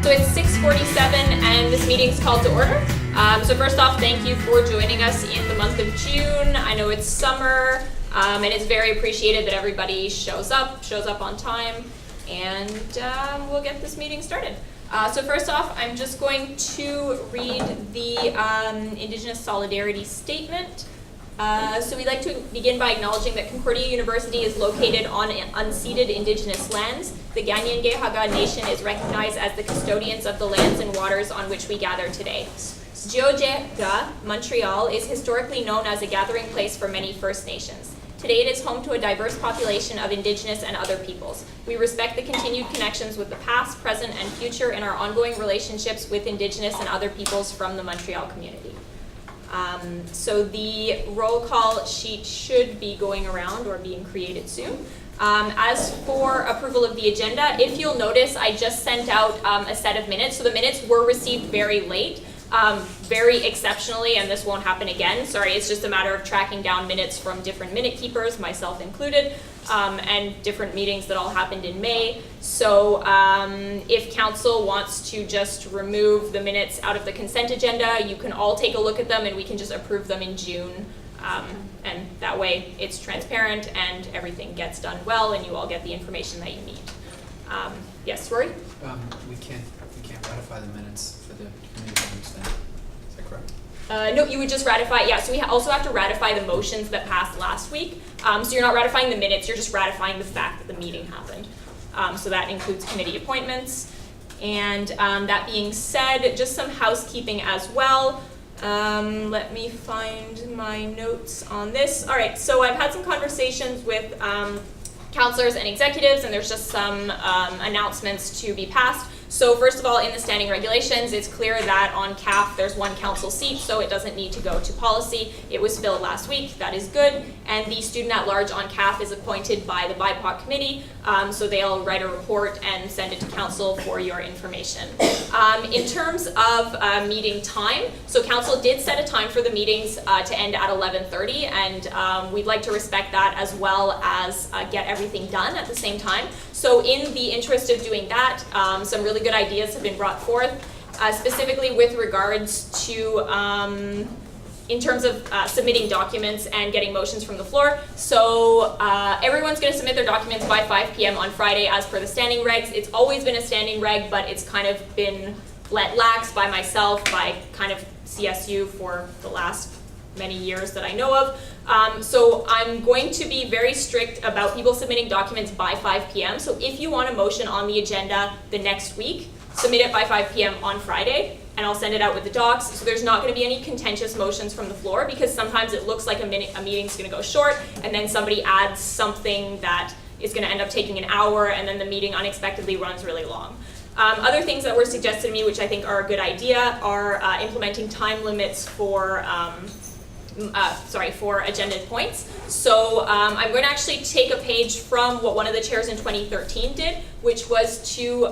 So it's 6:47 and this meeting's called to order. So first off, thank you for joining us in the month of June. I know it's summer and it's very appreciated that everybody shows up on time, and we'll get this meeting started. So first off, I'm just going to read the Indigenous Solidarity Statement. So we'd like to begin by acknowledging that Concordia University is located on unceded Indigenous lands. The Ganyangehaga Nation is recognized as the custodians of the lands and waters on which we gather today. Georgia, Montreal, is historically known as a gathering place for many First Nations. Today it is home to a diverse population of Indigenous and other peoples. We respect the continued connections with the past, present, and future in our ongoing relationships with Indigenous and other peoples from the Montreal community. So the roll call sheet should be going around or being created soon. As for approval of the agenda, if you'll notice, I just sent out a set of minutes. So the minutes were received very late, very exceptionally, and this won't happen again. Sorry, it's just a matter of tracking down minutes from different minute keepers, myself included, and different meetings that all happened in May. So if council wants to just remove the minutes out of the consent agenda, you can all take a look at them and we can just approve them in June. And that way it's transparent and everything gets done well and you all get the information that you need. Yes, Rory? We can't ratify the minutes for the committee members then. Is that correct? No, you would just ratify, yeah, so we also have to ratify the motions that passed last week. So you're not ratifying the minutes, you're just ratifying the fact that the meeting happened. So that includes committee appointments. And that being said, just some housekeeping as well. Let me find my notes on this. All right, so I've had some conversations with counselors and executives, and there's just some announcements to be passed. So first of all, in the standing regulations, it's clear that on CAF there's one council seat, so it doesn't need to go to policy. It was filled last week, that is good. And the student at large on CAF is appointed by the BIPOC committee, so they'll write a report and send it to council for your information. In terms of meeting time, so council did set a time for the meetings to end at 11:30, and we'd like to respect that as well as get everything done at the same time. So in the interest of doing that, some really good ideas have been brought forth, specifically with regards to in terms of submitting documents and getting motions from the floor. So everyone's going to submit their documents by 5 p.m. on Friday as per the standing regs. It's always been a standing reg, but it's kind of been let lax by myself, by kind of CSU for the last many years that I know of. So I'm going to be very strict about people submitting documents by 5 p.m. So if you want a motion on the agenda the next week, submit it by 5 p.m. on Friday, and I'll send it out with the docs. So there's not going to be any contentious motions from the floor, because sometimes it looks like a meeting's going to go short, and then somebody adds something that is going to end up taking an hour, and then the meeting unexpectedly runs really long. Other things that were suggested to me, which I think are a good idea, are implementing time limits for for agenda points. So I'm going to actually take a page from what one of the chairs in 2013 did, which was to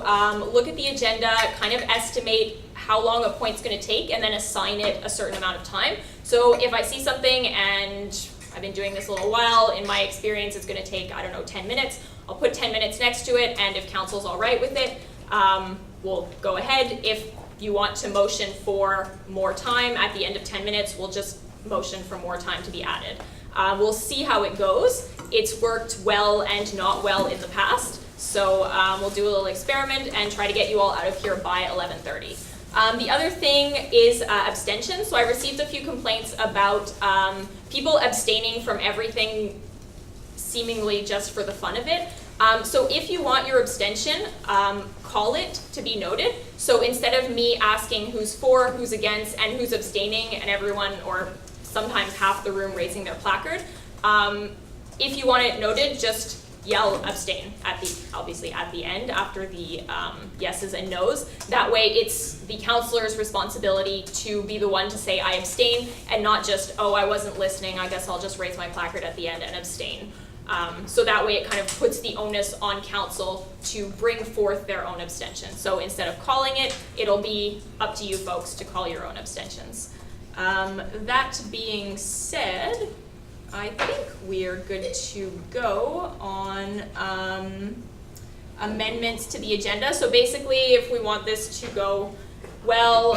look at the agenda, kind of estimate how long a point's going to take, and then assign it a certain amount of time. So if I see something, and I've been doing this a little while, in my experience it's going to take, 10 minutes, I'll put 10 minutes next to it, and if council's all right with it, we'll go ahead. If you want to motion for more time at the end of 10 minutes, we'll just motion for more time to be added. We'll see how it goes. It's worked well and not well in the past, so we'll do a little experiment and try to get you all out of here by 11:30. The other thing is abstentions. So I received a few complaints about people abstaining from everything seemingly just for the fun of it. So if you want your abstention, call it to be noted. So instead of me asking who's for, who's against, and who's abstaining, and everyone, or sometimes half the room raising their placard, if you want it noted, just yell abstain obviously at the end after the yeses and nos. That way it's the counselor's responsibility to be the one to say I abstain, and not just, oh, I wasn't listening, I guess I'll just raise my placard at the end and abstain. So that way it kind of puts the onus on council to bring forth their own abstention. So instead of calling it, it'll be up to you folks to call your own abstentions. That being said, I think we're good to go on amendments to the agenda. So basically, if we want this to go well,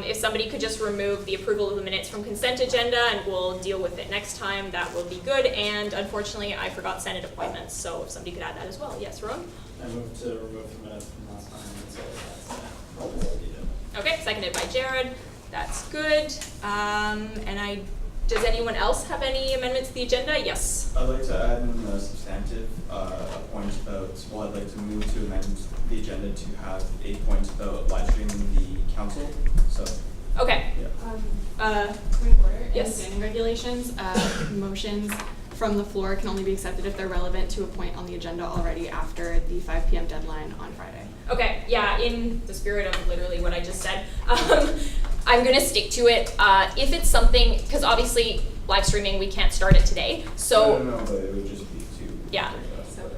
if somebody could just remove the approval of the minutes from consent agenda and we'll deal with it next time, that will be good. And unfortunately, I forgot Senate appointments, so if somebody could add that as well. Yes, Ron? I move to remove the minutes from last time, and so that's Okay, seconded by Jared. That's good. Does anyone else have any amendments to the agenda? Yes. I'd like to add in a substantive point about, well, I'd like to move to amend the agenda to have a point about live streaming the council, so. Okay. Yeah. Point of order. Yes. In standing regulations, motions from the floor can only be accepted if they're relevant to a point on the agenda already after the 5 p.m. deadline on Friday. Okay, yeah, in the spirit of literally what I just said, I'm gonna stick to it. If it's something, because obviously live streaming, we can't start it today, so. No, but it would just be to. Yeah. bring it up. So,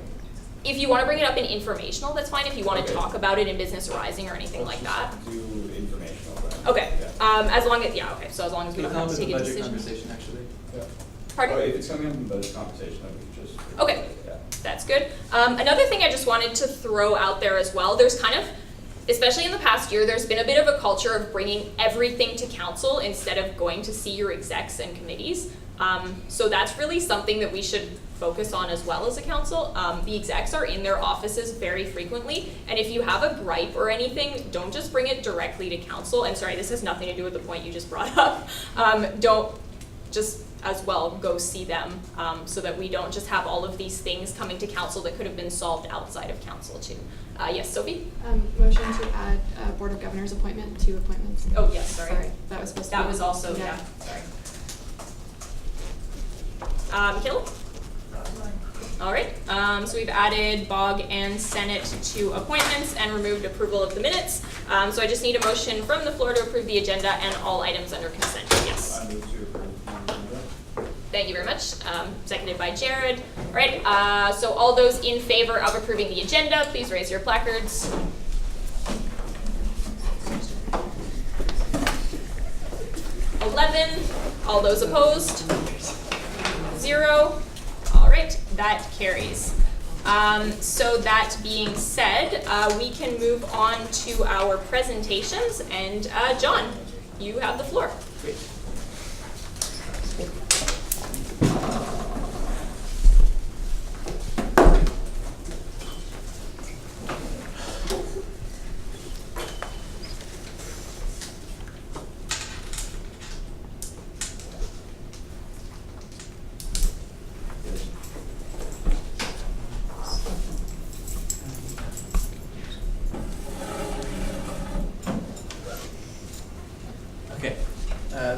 If you want to bring it up in informational, that's fine. If you want to Okay. talk about it in business arising or anything Let's like that. just do informational then. Okay, Yeah. as long as, yeah, okay, so as long as we Could don't it come have up to in take the a budget decision. conversation, actually? Yeah. Pardon? Oh, if it's coming up in budget conversation, then we could just. Okay. Yeah. That's good. Another thing I just wanted to throw out there as well, there's kind of, especially in the past year, there's been a bit of a culture of bringing everything to council instead of going to see your execs and committees. So that's really something that we should focus on as well as a council. The execs are in their offices very frequently, and if you have a gripe or anything, don't just bring it directly to council. And sorry, this has nothing to do with the point you just brought up. Don't just as well go see them, so that we don't just have all of these things coming to council that could have been solved outside of council too. Yes, Sophie? motion to add Board of Governors appointment to appointments. Oh, yes, sorry. That was supposed to That be. was also, yeah, sorry. Kill? All right, so we've added Bog and Senate to appointments and removed approval of the minutes. So I just need a motion from the floor to approve the agenda and all items under consent. Yes. I move to approve the agenda. Thank you very much. Seconded by Jared. All right, so all those in favor of approving the agenda, please raise your placards. 11. All those opposed? 0. All right, that carries. So that being said, we can move on to our presentations, and John, you have the floor. Great. Okay,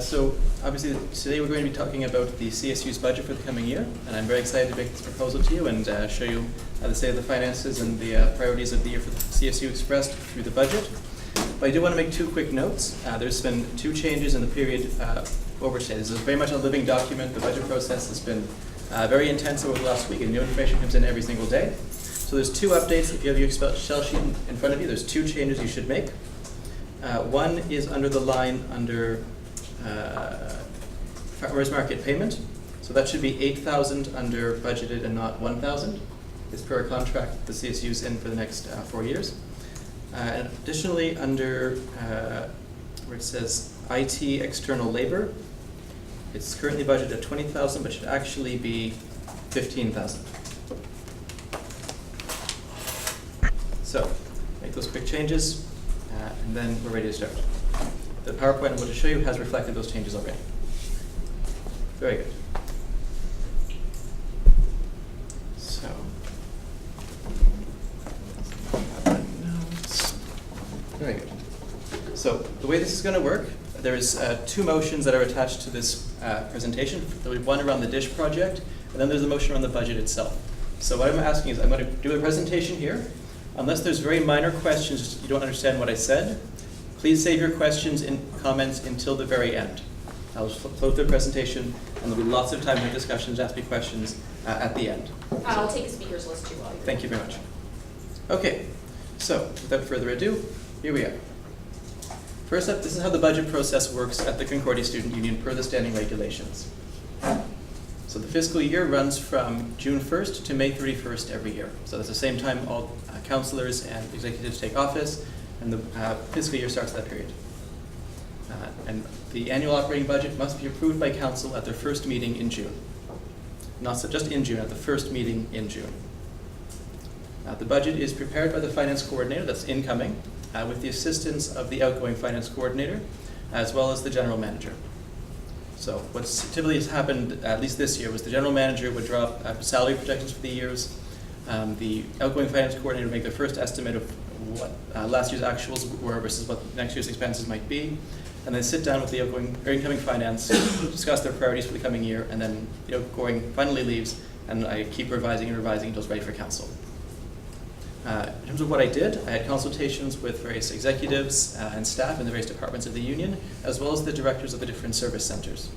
so obviously today we're going to be talking about the CSU's budget for the coming year, and I'm very excited to make this proposal to you and show you the state of the finances and the priorities of the year for the CSU expressed through the budget. But I do want to make two quick notes. There's been 2 changes in the period over today. This is very much a living document. The budget process has been very intense over the last week, and new information comes in every single day. So there's 2 updates. If you have your Excel sheet in front of you, there's 2 changes you should make. One is under the line under farmers market payment. So that should be 8,000 under budgeted and not 1,000. It's per contract the CSU's in for the next 4 years. And additionally, under where it says IT external labor, it's currently budgeted at 20,000, but should actually be 15,000. So make those quick changes. And then we're ready to start. The PowerPoint I'm going to show you has reflected those changes already. Very good. So, notes. Very good. So the way this is going to work, there's 2 motions that are attached to this presentation. There'll be one around the DISH project, and then there's a motion around the budget itself. So what I'm asking is I'm going to do a presentation here. Unless there's very minor questions, you don't understand what I said, please save your questions and comments until the very end. I'll just flow through the presentation, and there'll be lots of time for discussions, ask me questions at the end. I'll take a speakers list too while you're. Thank you very much. Okay, so without further ado, here we are. First up, this is how the budget process works at the Concordia Student Union per the standing regulations. So the fiscal year runs from June 1st to May 31st every year. So that's the same time all councillors and executives take office, and the fiscal year starts that period. And the annual operating budget must be approved by council at their first meeting in June. Not so just in June, at the first meeting in June. The budget is prepared by the finance coordinator, that's incoming, with the assistance of the outgoing finance coordinator, as well as the general manager. So what's typically has happened, at least this year, was the general manager would draw up salary projections for the years. The outgoing finance coordinator would make their first estimate of what last year's actuals were versus what next year's expenses might be, and then sit down with the outgoing or incoming finance, discuss their priorities for the coming year, and then the outgoing finally leaves, and I keep revising and revising until it's ready for council. In terms of what I did, I had consultations with various executives and staff in the various departments of the union, as well as the directors of the different service centers.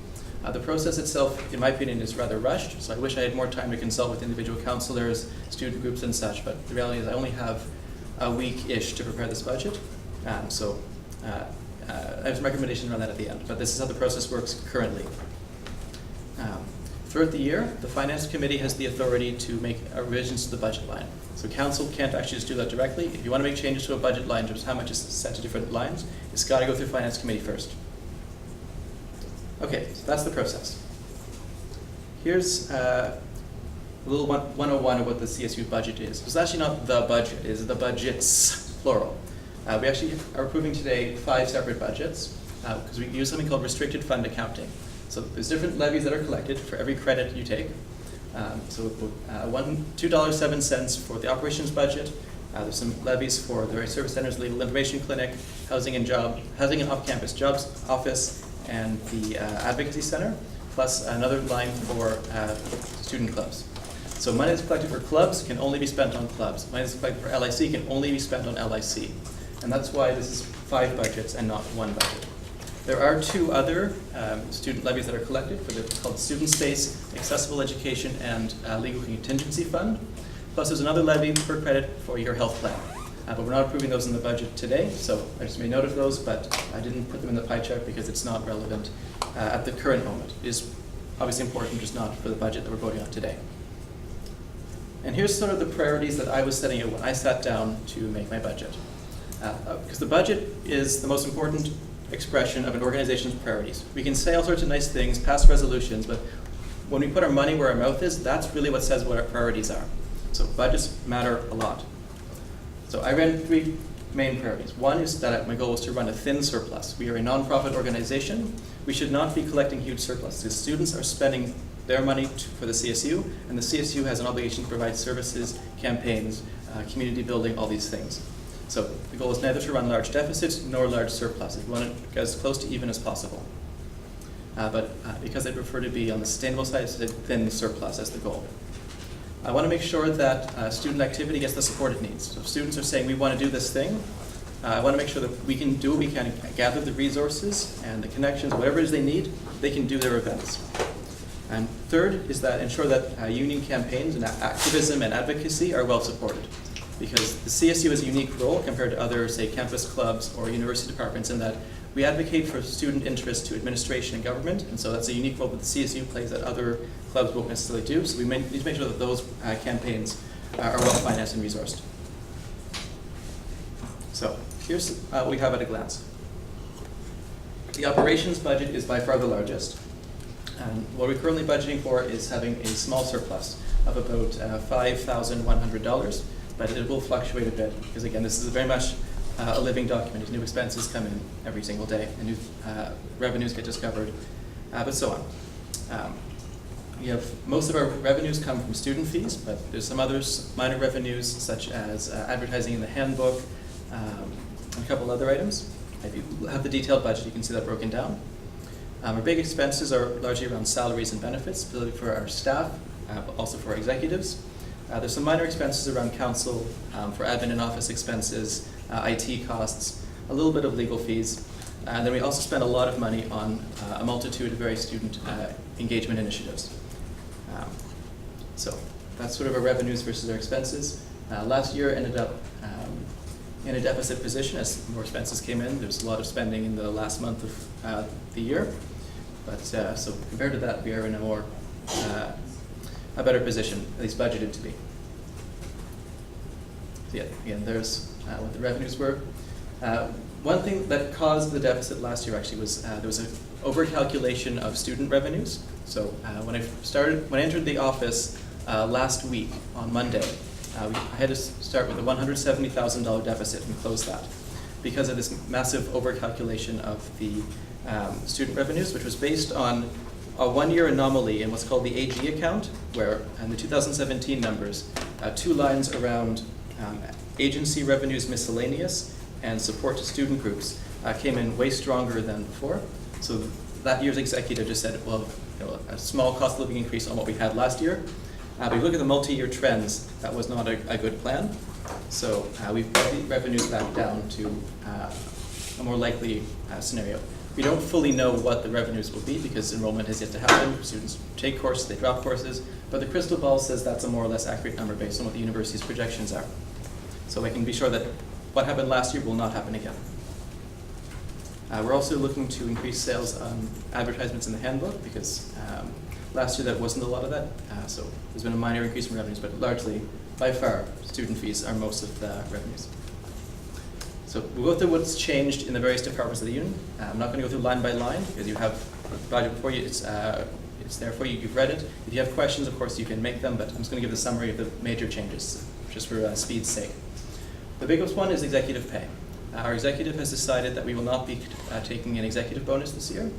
The process itself, in my opinion, is rather rushed, so I wish I had more time to consult with individual councillors, student groups and such, but the reality is I only have a week-ish to prepare this budget. I have some recommendations around that at the end, but this is how the process works currently. Throughout the year, the Finance Committee has the authority to make revisions to the budget line. So council can't actually just do that directly. If you want to make changes to a budget line, just how much is set to different lines, it's got to go through Finance Committee first. Okay, so that's the process. Here's a little 101 of what the CSU budget is. It's actually not the budget, it's the budgets, plural. We actually are approving today 5 separate budgets because we use something called restricted fund accounting. So there's different levies that are collected for every credit you take. $2.07 for the operations budget. There's some levies for the various service centers, legal information clinic, housing and off-campus jobs office, and the advocacy center, plus another line for student clubs. So money that's collected for clubs can only be spent on clubs. Money that's collected for LIC can only be spent on LIC. And that's why this is 5 budgets and not 1 budget. There are 2 other student levies that are collected for the called Student Space, Accessible Education, and Legal Contingency Fund. Plus there's another levy per credit for your health plan. But we're not approving those in the budget today, so I just made note of those, but I didn't put them in the pie chart because it's not relevant at the current moment. It is obviously important, just not for the budget that we're voting on today. And here's sort of the priorities that I was setting out when I sat down to make my budget. Because the budget is the most important expression of an organization's priorities. We can say all sorts of nice things, pass resolutions, but when we put our money where our mouth is, that's really what says what our priorities are. So budgets matter a lot. So I ran 3 main priorities. One is that my goal was to run a thin surplus. We are a nonprofit organization. We should not be collecting huge surpluses. Students are spending their money for the CSU, and the CSU has an obligation to provide services, campaigns, community building, all these things. So the goal is neither to run large deficits nor large surpluses. We want to get as close to even as possible. Because I prefer to be on the sustainable side, it's a thin surplus as the goal. I want to make sure that student activity gets the support it needs. So if students are saying we want to do this thing, I want to make sure that we can do what we can, gather the resources and the connections, whatever it is they need, they can do their events. And third is that ensure that union campaigns and activism and advocacy are well supported. Because the CSU has a unique role compared to other, say, campus clubs or university departments in that we advocate for student interest to administration and government, and so that's a unique role that the CSU plays that other clubs won't necessarily do, so we need to make sure that those campaigns are well financed and resourced. So here's what we have at a glance. The operations budget is by far the largest, and what we're currently budgeting for is having a small surplus of about $5,100, but it will fluctuate a bit, because again, this is very much a living document. New expenses come in every single day, and new revenues get discovered, but so on. Most of our revenues come from student fees, but there's some other minor revenues, such as advertising in the handbook, and a couple other items. If you have the detailed budget, you can see that broken down. Our big expenses are largely around salaries and benefits, particularly for our staff, but also for our executives. There's some minor expenses around council, for admin and office expenses, IT costs, a little bit of legal fees, and then we also spend a lot of money on a multitude of various student engagement initiatives. So that's sort of our revenues versus our expenses. Last year ended up in a deficit position as more expenses came in. There's a lot of spending in the last month of the year, but so compared to that, we are in a more a better position, at least budgeted to be. So yeah, again, there's what the revenues were. One thing that caused the deficit last year actually was there was an overcalculation of student revenues. So when I entered the office last week on Monday, I had to start with a $170,000 deficit and close that because of this massive overcalculation of the student revenues, which was based on a one-year anomaly in what's called the AG account, where in the 2017 numbers, 2 lines around agency revenues miscellaneous and support to student groups came in way stronger than before. So that year's executive just said, well, a small cost of living increase on what we had last year. But if you look at the multi-year trends, that was not a good plan. So we've brought the revenues back down to a more likely scenario. We don't fully know what the revenues will be because enrollment has yet to happen. Students take courses, they drop courses, but the crystal ball says that's a more or less accurate number based on what the university's projections are. So I can be sure that what happened last year will not happen again. We're also looking to increase sales on advertisements in the handbook because last year there wasn't a lot of that. So there's been a minor increase in revenues, but largely, by far, student fees are most of the revenues. So we'll go through what's changed in the various departments of the union. I'm not going to go through line by line because you have the budget before you. It's there for you. You've read it. If you have questions, of course, you can make them, but I'm just going to give the summary of the major changes, just for speed's sake. The biggest one is executive pay. Our executive has decided that we will not be taking an executive bonus this year.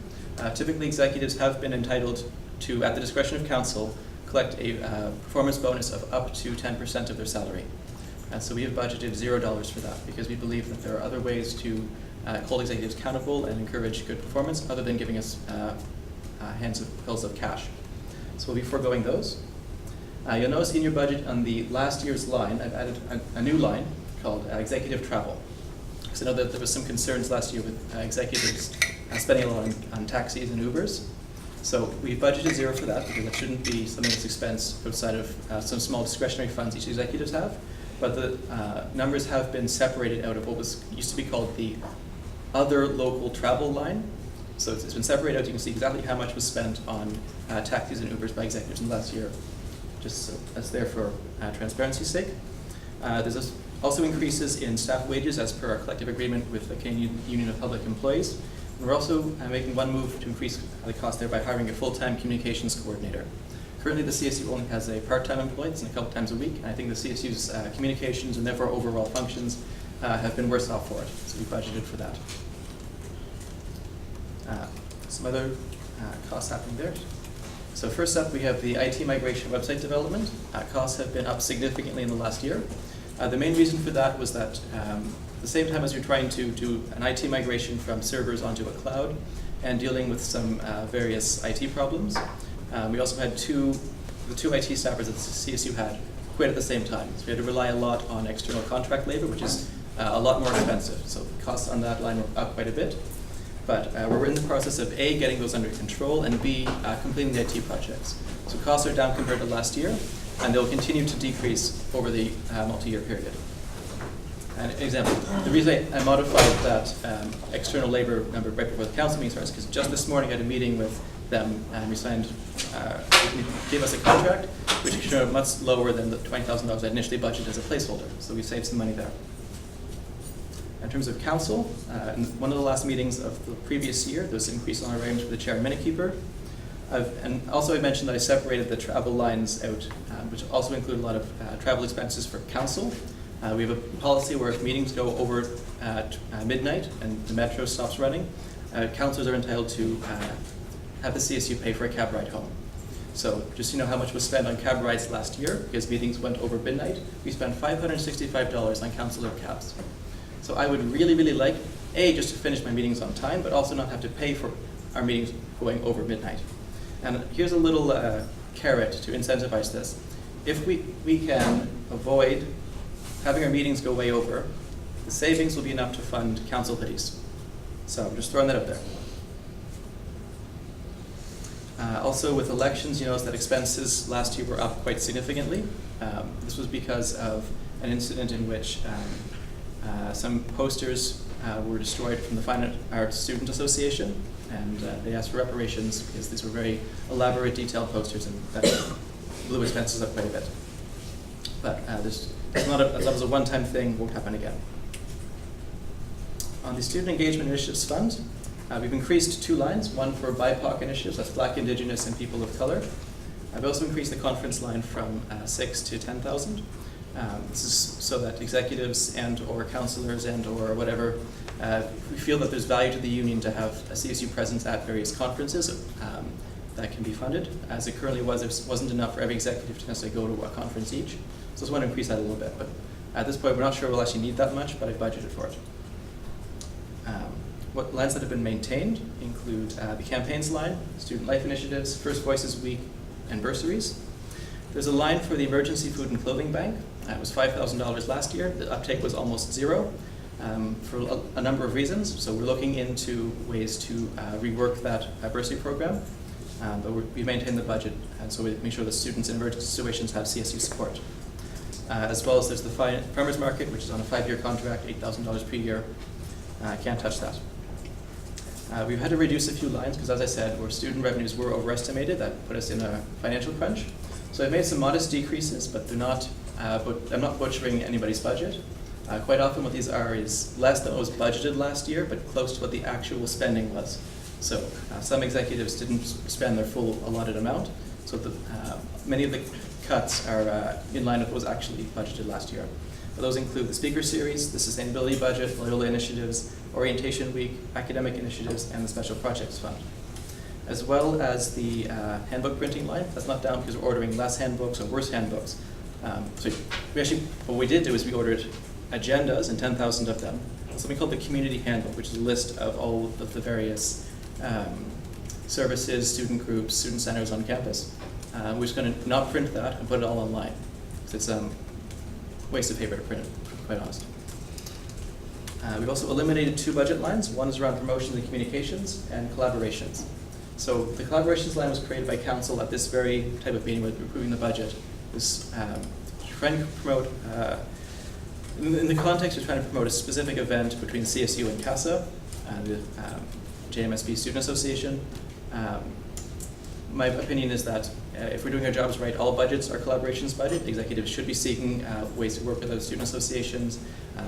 Typically, executives have been entitled to, at the discretion of council, collect a performance bonus of up to 10% of their salary. And so we have budgeted $0 for that because we believe that there are other ways to hold executives accountable and encourage good performance other than giving us handfuls of cash. So we'll be foregoing those. You'll notice in your budget on the last year's line, I've added a new line called executive travel. Because I know that there was some concerns last year with executives spending a lot on taxis and Ubers. So we budgeted $0 for that because it shouldn't be something that's expense outside of some small discretionary funds each executives have. But the numbers have been separated out of what used to be called the other local travel line. So it's been separated out. You can see exactly how much was spent on taxis and Ubers by executives in the last year. Just so that's there for transparency's sake. There's also increases in staff wages as per our collective agreement with the Canadian Union of Public Employees. And we're also making one move to increase the cost there by hiring a full-time communications coordinator. Currently, the CSU only has a part-time employee, it's in a couple times a week, and I think the CSU's communications and therefore overall functions have been worse off for it, so we budgeted for that. Some other costs happening there. So first up, we have the IT migration website development. Costs have been up significantly in the last year. The main reason for that was that at the same time as you're trying to do an IT migration from servers onto a cloud and dealing with some various IT problems, we also had the two IT staffers that the CSU had quit at the same time. So we had to rely a lot on external contract labor, which is a lot more expensive. So the costs on that line were up quite a bit. But we're in the process of A, getting those under control, and B, completing the IT projects. So costs are down compared to last year, and they'll continue to decrease over the multi-year period. An example, the reason I modified that external labor number right before the council meeting starts is because just this morning I had a meeting with them and we signed, gave us a contract which showed much lower than the $20,000 I initially budgeted as a placeholder. So we saved some money there. In terms of council, in one of the last meetings of the previous year, there was an increase on our range for the chair and minute keeper. And also I mentioned that I separated the travel lines out, which also include a lot of travel expenses for council. We have a policy where if meetings go over at midnight and the metro stops running, councillors are entitled to have the CSU pay for a cab ride home. So just so you know how much was spent on cab rides last year, because meetings went over midnight, we spent $565 on councillor cabs. So I would really, really like, A, just to finish my meetings on time, but also not have to pay for our meetings going over midnight. And here's a little carrot to incentivize this. If we can avoid having our meetings go way over, the savings will be enough to fund council hoodies. So I'm just throwing that out there. Also with elections, you notice that expenses last year were up quite significantly. This was because of an incident in which some posters were destroyed from the Fine Arts Student Association, and they asked for reparations because these were very elaborate, detailed posters, and that blew expenses up quite a bit. But that was a one-time thing, won't happen again. On the Student Engagement Initiatives Fund, we've increased 2 lines, one for BIPOC initiatives, that's Black, Indigenous, and people of color. I've also increased the conference line from 6 to 10,000. This is so that executives and or counselors and or whatever, we feel that there's value to the union to have a CSU presence at various conferences that can be funded. As it currently was, it wasn't enough for every executive to necessarily go to a conference each. So I just want to increase that a little bit. But at this point, we're not sure we'll actually need that much, but I've budgeted for it. What lines that have been maintained include the campaigns line, student life initiatives, First Voices Week, and bursaries. There's a line for the Emergency Food and Clothing Bank. It was $5,000 last year. The uptake was almost zero for a number of reasons. So we're looking into ways to rework that bursary program, but we maintain the budget, and so we make sure that students in emergency situations have CSU support. As well as there's the farmers market, which is on a 5-year contract, $8,000 per year. Can't touch that. We've had to reduce a few lines because, as I said, where student revenues were overestimated, that put us in a financial crunch. So I've made some modest decreases, but they're not. But I'm not butchering anybody's budget. Quite often, what these are is less than what was budgeted last year, but close to what the actual spending was. So some executives didn't spend their full allotted amount. So many of the cuts are in line with what was actually budgeted last year. But those include the speaker series, the sustainability budget, Loyola initiatives, orientation week, academic initiatives, and the special projects fund. As well as the handbook printing line. That's not down because we're ordering less handbooks or worse handbooks. So what we did do is we ordered agendas, and 10,000 of them, something called the community handbook, which is a list of all of the various services, student groups, student centers on campus. We're just going to not print that and put it all online. It's a waste of paper to print it, to be quite honest. We've also eliminated 2 budget lines. One is around promotion and communications and collaborations. So the collaborations line was created by council at this very type of meeting with approving the budget. Was trying to promote, in the context of trying to promote a specific event between CSU and CASA, the JMSB Student Association. My opinion is that if we're doing our jobs right, all budgets are collaborations budget. Executives should be seeking ways to work with those student associations.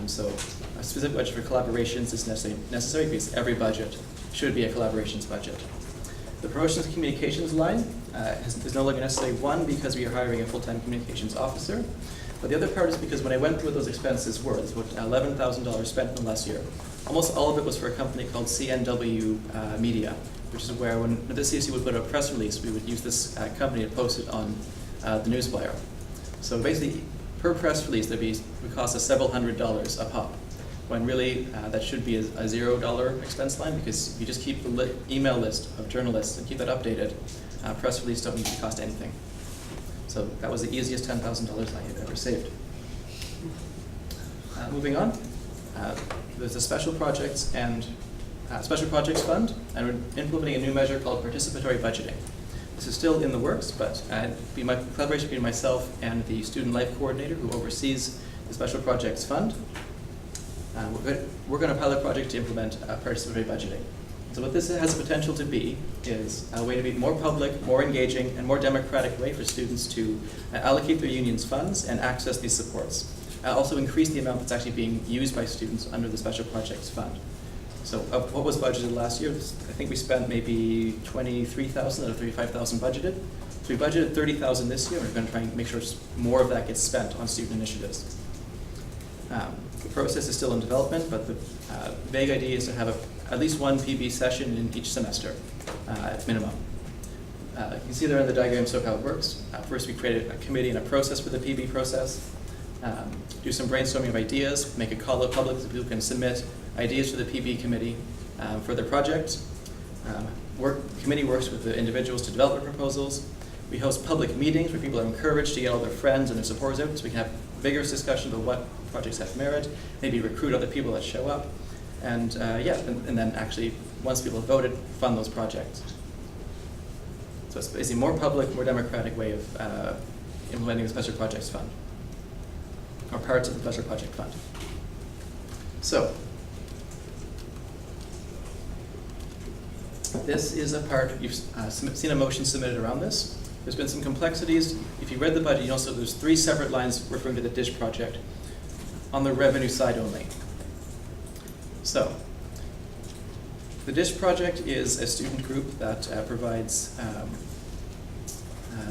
So a specific budget for collaborations is necessary because every budget should be a collaborations budget. The promotions and communications line is no longer necessarily one because we are hiring a full-time communications officer. But the other part is because when I went through what those expenses were, it's about $11,000 spent in the last year. Almost all of it was for a company called CNW Media, which is where when the CSU would put out a press release, we would use this company to post it on the news flyer. So basically, per press release, it would cost us several $100s a pop, when really that should be a $0 expense line because if you just keep the email list of journalists and keep that updated, press release don't need to cost anything. So that was the easiest $10,000 I had ever saved. Moving on, there's a special projects fund, and we're implementing a new measure called participatory budgeting. This is still in the works, but be my collaboration between myself and the student life coordinator who oversees the special projects fund. We're going to pilot project to implement participatory budgeting. So what this has the potential to be is a way to be more public, more engaging, and more democratic way for students to allocate their union's funds and access these supports. Also increase the amount that's actually being used by students under the special projects fund. So what was budgeted last year? I think we spent maybe 23,000 out of 35,000 budgeted. So we budgeted 30,000 this year. We're going to try and make sure more of that gets spent on student initiatives. The process is still in development, but the vague idea is to have at least one PB session in each semester at minimum. You can see there in the diagram how it works. First, we created a committee and a process for the PB process. Do some brainstorming of ideas, make a call out public so people can submit ideas to the PB committee for their project. The committee works with the individuals to develop their proposals. We host public meetings where people are encouraged to get all their friends and their supporters out so we can have vigorous discussion about what projects have merit, maybe recruit other people that show up, and then actually, once people have voted, fund those projects. So it's basically a more public, more democratic way of implementing the Special Projects Fund, or parts of the Special Project Fund. So, This is a part, you've seen a motion submitted around this. There's been some complexities. If you read the budget, you also, there's 3 separate lines referring to the DISH project on the revenue side only. So, the DISH project is a student group that provides,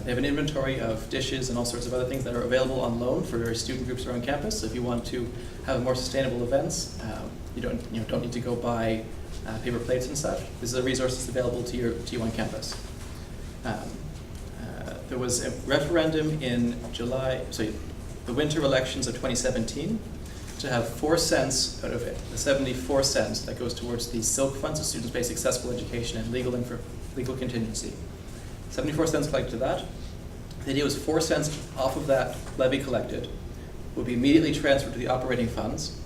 they have an inventory of dishes and all sorts of other things that are available on loan for various student groups around campus. So if you want to have more sustainable events, you don't need to go buy paper plates and such. This is a resource that's available to you on campus. There was a referendum in the winter elections of 2017 to have 4 cents out of it, the 74 cents that goes towards the SILK funds, the Students' Basic Accessible Education and legal contingency. 74 cents collected to that. The idea was 4 cents off of that levy collected would be immediately transferred to the operating funds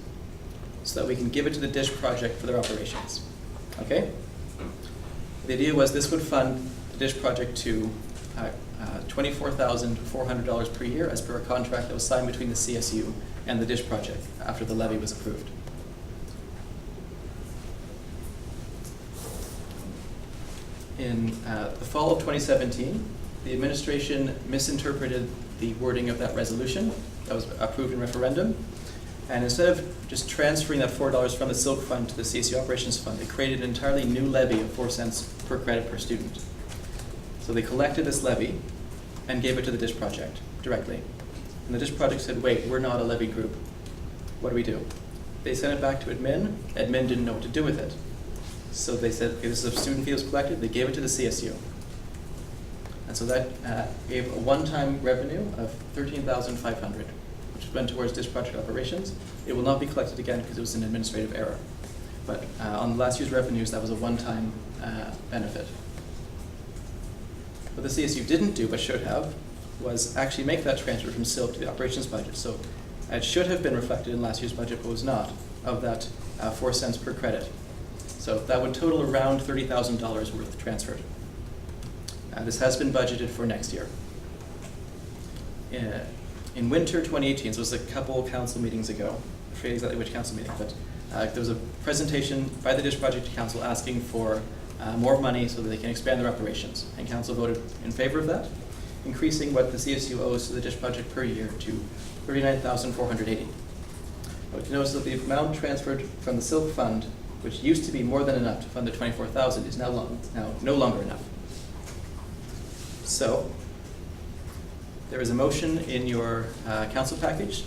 so that we can give it to the DISH project for their operations. Okay? The idea was this would fund the DISH project to $24,400 per year as per a contract that was signed between the CSU and the DISH project after the levy was approved. In the fall of 2017, the administration misinterpreted the wording of that resolution that was approved in referendum. And instead of just transferring that $4 from the SILK fund to the CSU operations fund, they created an entirely new levy of 4 cents per credit per student. So they collected this levy and gave it to the DISH project directly. And the DISH project said, wait, we're not a levy group. What do we do? They sent it back to admin. Admin didn't know what to do with it. So they said, okay, this is a student fee that was collected. They gave it to the CSU. And so that gave a one-time revenue of $13,500, which went towards DISH project operations. It will not be collected again because it was an administrative error. But on last year's revenues, that was a one-time benefit. What the CSU didn't do, but should have, was actually make that transfer from SILK to the operations budget. So it should have been reflected in last year's budget, but was not, of that 4 cents per credit. So that would total around $30,000 worth transferred. This has been budgeted for next year. In winter 2018, so it was a couple council meetings ago, I forget exactly which council meeting, but there was a presentation by the DISH project to council asking for more money so that they can expand their operations. And council voted in favor of that, increasing what the CSU owes to the DISH project per year to $39,480. But you notice that the amount transferred from the SILK fund, which used to be more than enough to fund the $24,000, is now no longer enough. So, there is a motion in your council package,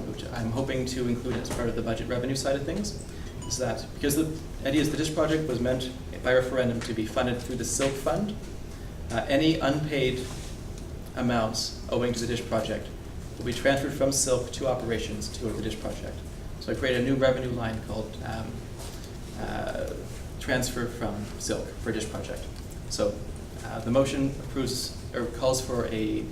which I'm hoping to include as part of the budget revenue side of things, is that because the idea is the DISH project was meant by referendum to be funded through the SILK fund, any unpaid amounts owing to the DISH project will be transferred from SILK to operations to go to the DISH project. So I created a new revenue line called transfer from SILK for DISH project. So the motion approves or calls for a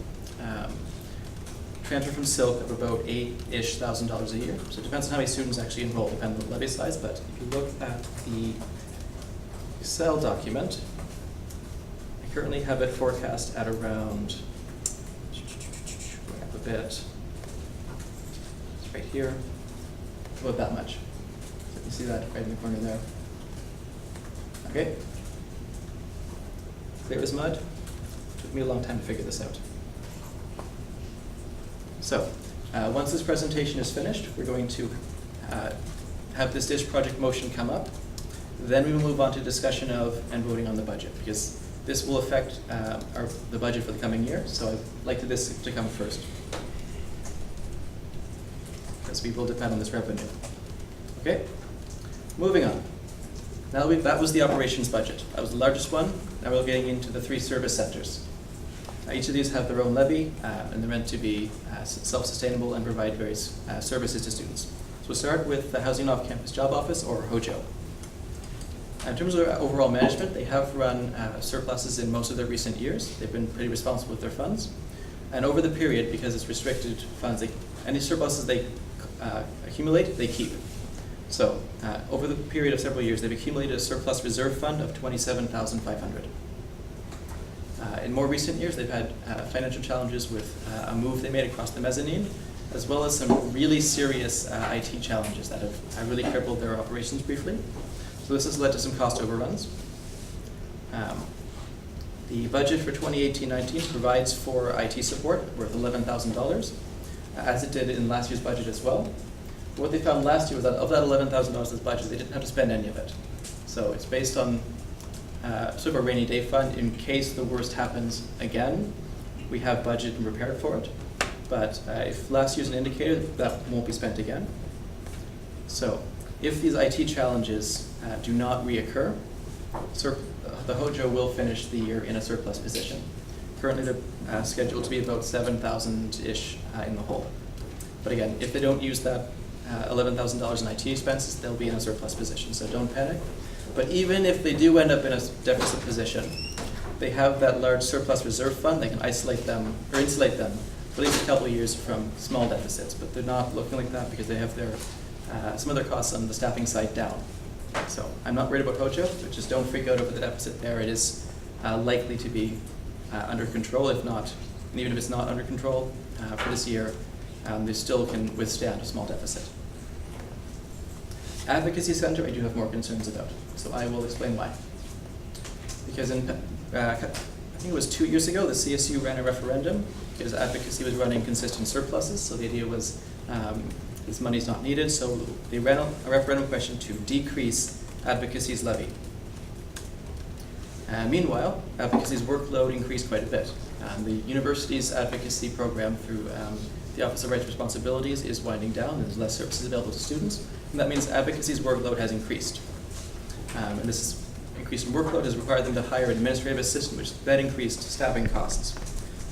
transfer from SILK of about $8,000 a year. So it depends on how many students actually enroll, depending on the levy size. But if you look at the Excel document, I currently have it forecast at around, going up a bit, it's right here, about that much. So you see that right in the corner there. Okay. Clear as mud. Took me a long time to figure this out. So, once this presentation is finished, we're going to have this DISH project motion come up. Then we will move on to discussion of and voting on the budget, because this will affect the budget for the coming year. So I'd like this to come first, because we will depend on this revenue. Okay, moving on. Now that was the operations budget. That was the largest one. Now we're getting into the 3 service centers. Each of these have their own levy, and they're meant to be self-sustainable and provide various services to students. So we'll start with the Housing Off-Campus Job Office, or HOJO. In terms of their overall management, they have run surpluses in most of their recent years. They've been pretty responsible with their funds. And over the period, because it's restricted funds, any surpluses they accumulate, they keep. So over the period of several years, they've accumulated a surplus reserve fund of $27,500. In more recent years, they've had financial challenges with a move they made across the mezzanine, as well as some really serious IT challenges that have really crippled their operations briefly. So this has led to some cost overruns. The budget for 2018-19 provides for IT support worth $11,000, as it did in last year's budget as well. What they found last year was that of that $11,000 that's budget, they didn't have to spend any of it. So it's based on sort of a rainy day fund in case the worst happens again. We have budget and prepared for it. But if last year's an indicator, that won't be spent again. So if these IT challenges do not reoccur, the Hojo will finish the year in a surplus position. Currently they're scheduled to be about 7,000-ish in the hole. But again, if they don't use that $11,000 in IT expenses, they'll be in a surplus position, so don't panic. But even if they do end up in a deficit position, they have that large surplus reserve fund. They can isolate them or insulate them for at least a couple of years from small deficits. But they're not looking like that because they have their some of their costs on the staffing side down. So I'm not worried about Hojo, but just don't freak out over the deficit there. It is likely to be under control, if not, and even if it's not under control for this year, they still can withstand a small deficit. Advocacy Center, I do have more concerns about, so I will explain why. Because I think it was 2 years ago, the CSU ran a referendum because advocacy was running consistent surpluses, so the idea was this money's not needed, so they ran a referendum question to decrease advocacy's levy. Meanwhile, advocacy's workload increased quite a bit. The university's advocacy program through the Office of Rights and Responsibilities is winding down, and there's less services available to students, and that means advocacy's workload has increased. And this increase in workload has required them to hire an administrative assistant, which then increased staffing costs.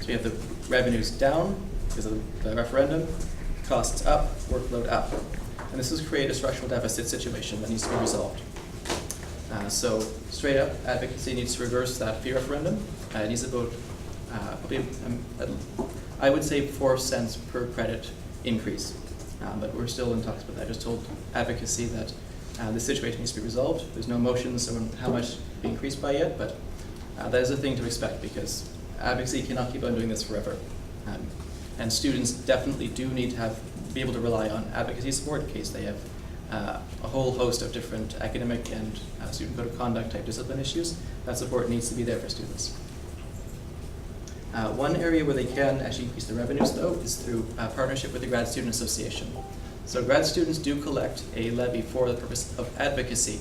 So you have the revenues down because of the referendum, costs up, workload up. And this has created a structural deficit situation that needs to be resolved. So straight up, advocacy needs to reverse that fee referendum. It needs about, probably, I would say 4 cents per credit increase. But we're still in talks about that. I just told advocacy that this situation needs to be resolved. There's no motions on how much to be increased by yet, but that is a thing to expect because advocacy cannot keep on doing this forever. And students definitely do need to be able to rely on advocacy support in case they have a whole host of different academic and student code of conduct type discipline issues. That support needs to be there for students. One area where they can actually increase the revenues, though, is through partnership with the Grad Student Association. So grad students do collect a levy for the purpose of advocacy,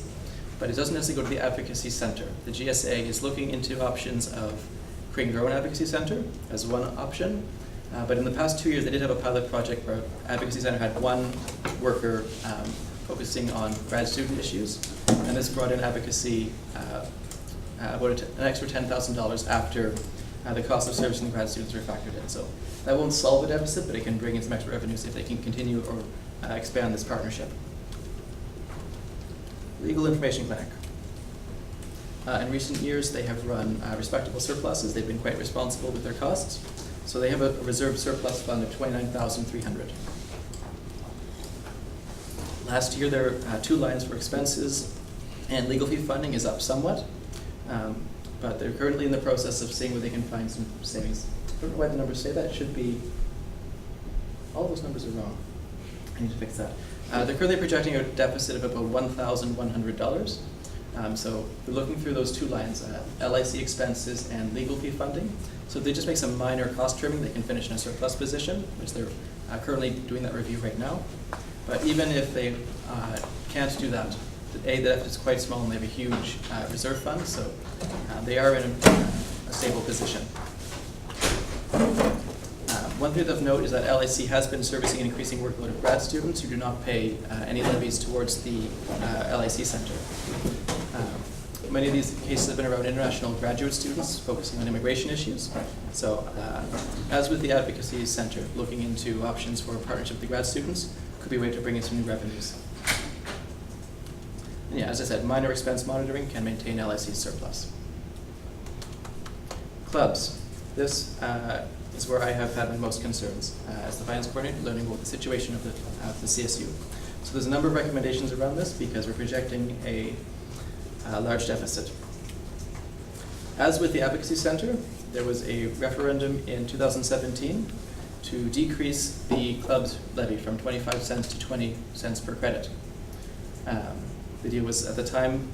but it doesn't necessarily go to the advocacy center. The GSA is looking into options of creating their own advocacy center as one option, but in the past 2 years, they did have a pilot project where advocacy center had one worker focusing on grad student issues, and this brought in advocacy about an extra $10,000 after the cost of servicing the grad students were factored in. So that won't solve the deficit, but it can bring in some extra revenues if they can continue or expand this partnership. Legal Information Clinic. In recent years, they have run respectable surpluses. They've been quite responsible with their costs. So they have a reserve surplus fund of $29,300. Last year, their 2 lines for expenses and legal fee funding is up somewhat. But they're currently in the process of seeing where they can find some savings. I don't know why the numbers say that. It should be, all those numbers are wrong. I need to fix that. They're currently projecting a deficit of about $1,100. So we're looking through those 2 lines, LIC expenses and legal fee funding. So if they just make some minor cost trimming, they can finish in a surplus position, which they're currently doing that review right now. But even if they can't do that, the deficit is quite small and they have a huge reserve fund, so they are in a stable position. One thing of note is that LIC has been servicing an increasing workload of grad students who do not pay any levies towards the LIC Center. Many of these cases have been around international graduate students focusing on immigration issues. So as with the Advocacy Center, looking into options for a partnership with the grad students could be a way to bring in some new revenues. And yeah, as I said, minor expense monitoring can maintain LIC's surplus. Clubs. This is where I have had my most concerns as the finance coordinator, learning about the situation of the CSU. So there's a number of recommendations around this because we're projecting a large deficit. As with the Advocacy Center, there was a referendum in 2017 to decrease the club's levy from 25 cents to 20 cents per credit. The deal was, at the time,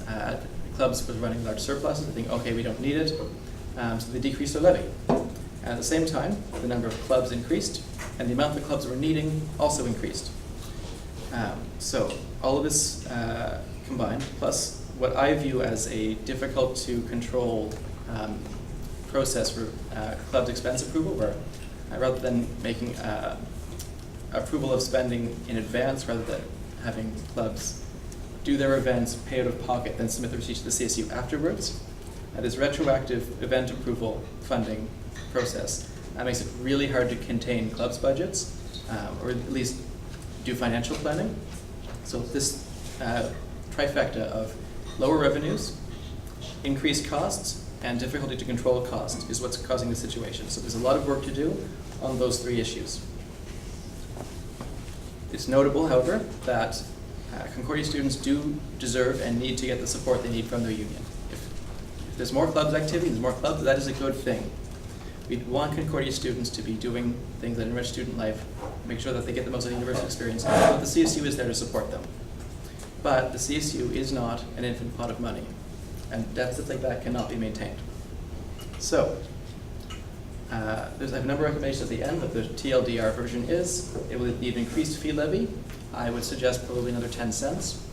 clubs were running large surpluses. They think, okay, we don't need it, so they decreased their levy. And at the same time, the number of clubs increased, and the amount the clubs were needing also increased. So all of this combined, plus what I view as a difficult to control process for clubs expense approval, where rather than making approval of spending in advance, rather than having clubs do their events, pay out of pocket, then submit the receipt to the CSU afterwards, this retroactive event approval funding process makes it really hard to contain clubs' budgets, or at least do financial planning. So this trifecta of lower revenues, increased costs, and difficulty to control costs is what's causing the situation. So there's a lot of work to do on those three issues. It's notable, however, that Concordia students do deserve and need to get the support they need from their union. If there's more clubs activity, there's more clubs, that is a good thing. We want Concordia students to be doing things that enrich student life, make sure that they get the most of the university experience, but the CSU is there to support them. But the CSU is not an infinite pot of money, and deficits like that cannot be maintained. So, I have a number of recommendations at the end, but the TLDR version is, it will need an increased fee levy. I would suggest probably another 10 cents,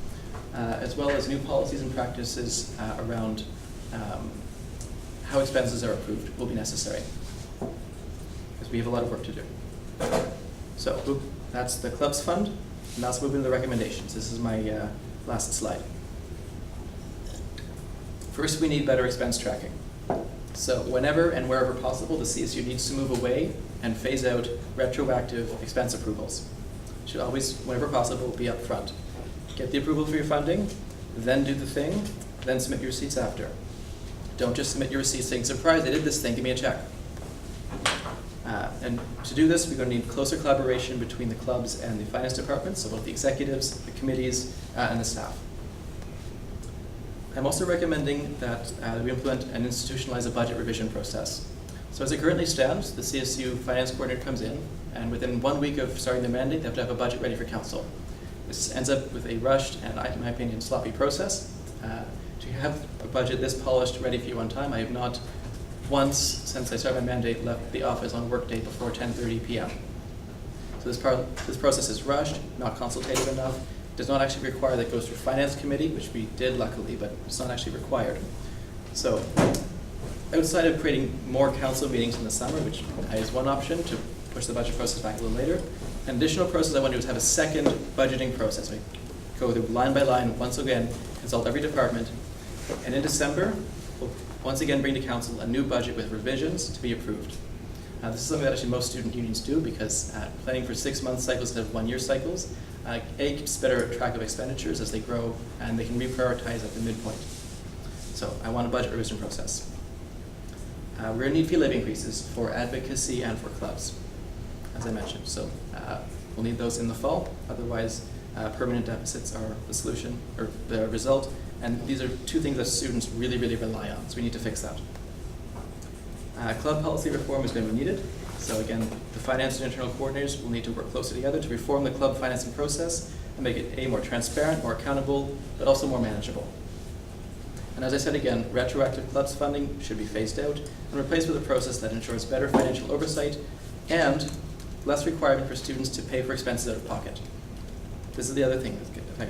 as well as new policies and practices around how expenses are approved will be necessary, because we have a lot of work to do. So that's the clubs fund, and now let's move into the recommendations. This is my last slide. First, we need better expense tracking. So whenever and wherever possible, the CSU needs to move away and phase out retroactive expense approvals. Should always, whenever possible, be up front. Get the approval for your funding, then do the thing, then submit your receipts after. Don't just submit your receipts saying, surprise, I did this thing, give me a check. And to do this, we're going to need closer collaboration between the clubs and the finance departments, so both the executives, the committees, and the staff. I'm also recommending that we implement and institutionalize a budget revision process. So as it currently stands, the CSU finance coordinator comes in, and within 1 week of starting their mandate, they have to have a budget ready for council. This ends up with a rushed and, in my opinion, sloppy process. To have a budget this polished, ready for you on time, I have not once, since I started my mandate, left the office on work day before 10:30 p.m. So this process is rushed, not consultative enough, does not actually require that it goes through finance committee, which we did luckily, but it's not actually required. So outside of creating more council meetings in the summer, which is one option to push the budget process back a little later, an additional process I want to do is have a second budgeting process. We go through line by line, once again, consult every department, and in December, we'll once again bring to council a new budget with revisions to be approved. This is something that actually most student unions do, because planning for 6-month cycles instead of 1-year cycles, keeps better track of expenditures as they grow, and they can reprioritize at the midpoint. So I want a budget revision process. We're going to need fee levy increases for advocacy and for clubs, as I mentioned. So we'll need those in the fall, otherwise permanent deficits are the solution, or the result. And these are two things that students really, really rely on, so we need to fix that. Club policy reform is going to be needed. So again, the finance and internal coordinators will need to work closely together to reform the club financing process and make it more transparent, more accountable, but also more manageable. And as I said again, retroactive clubs funding should be phased out and replaced with a process that ensures better financial oversight and less requirement for students to pay for expenses out of pocket. This is the other thing.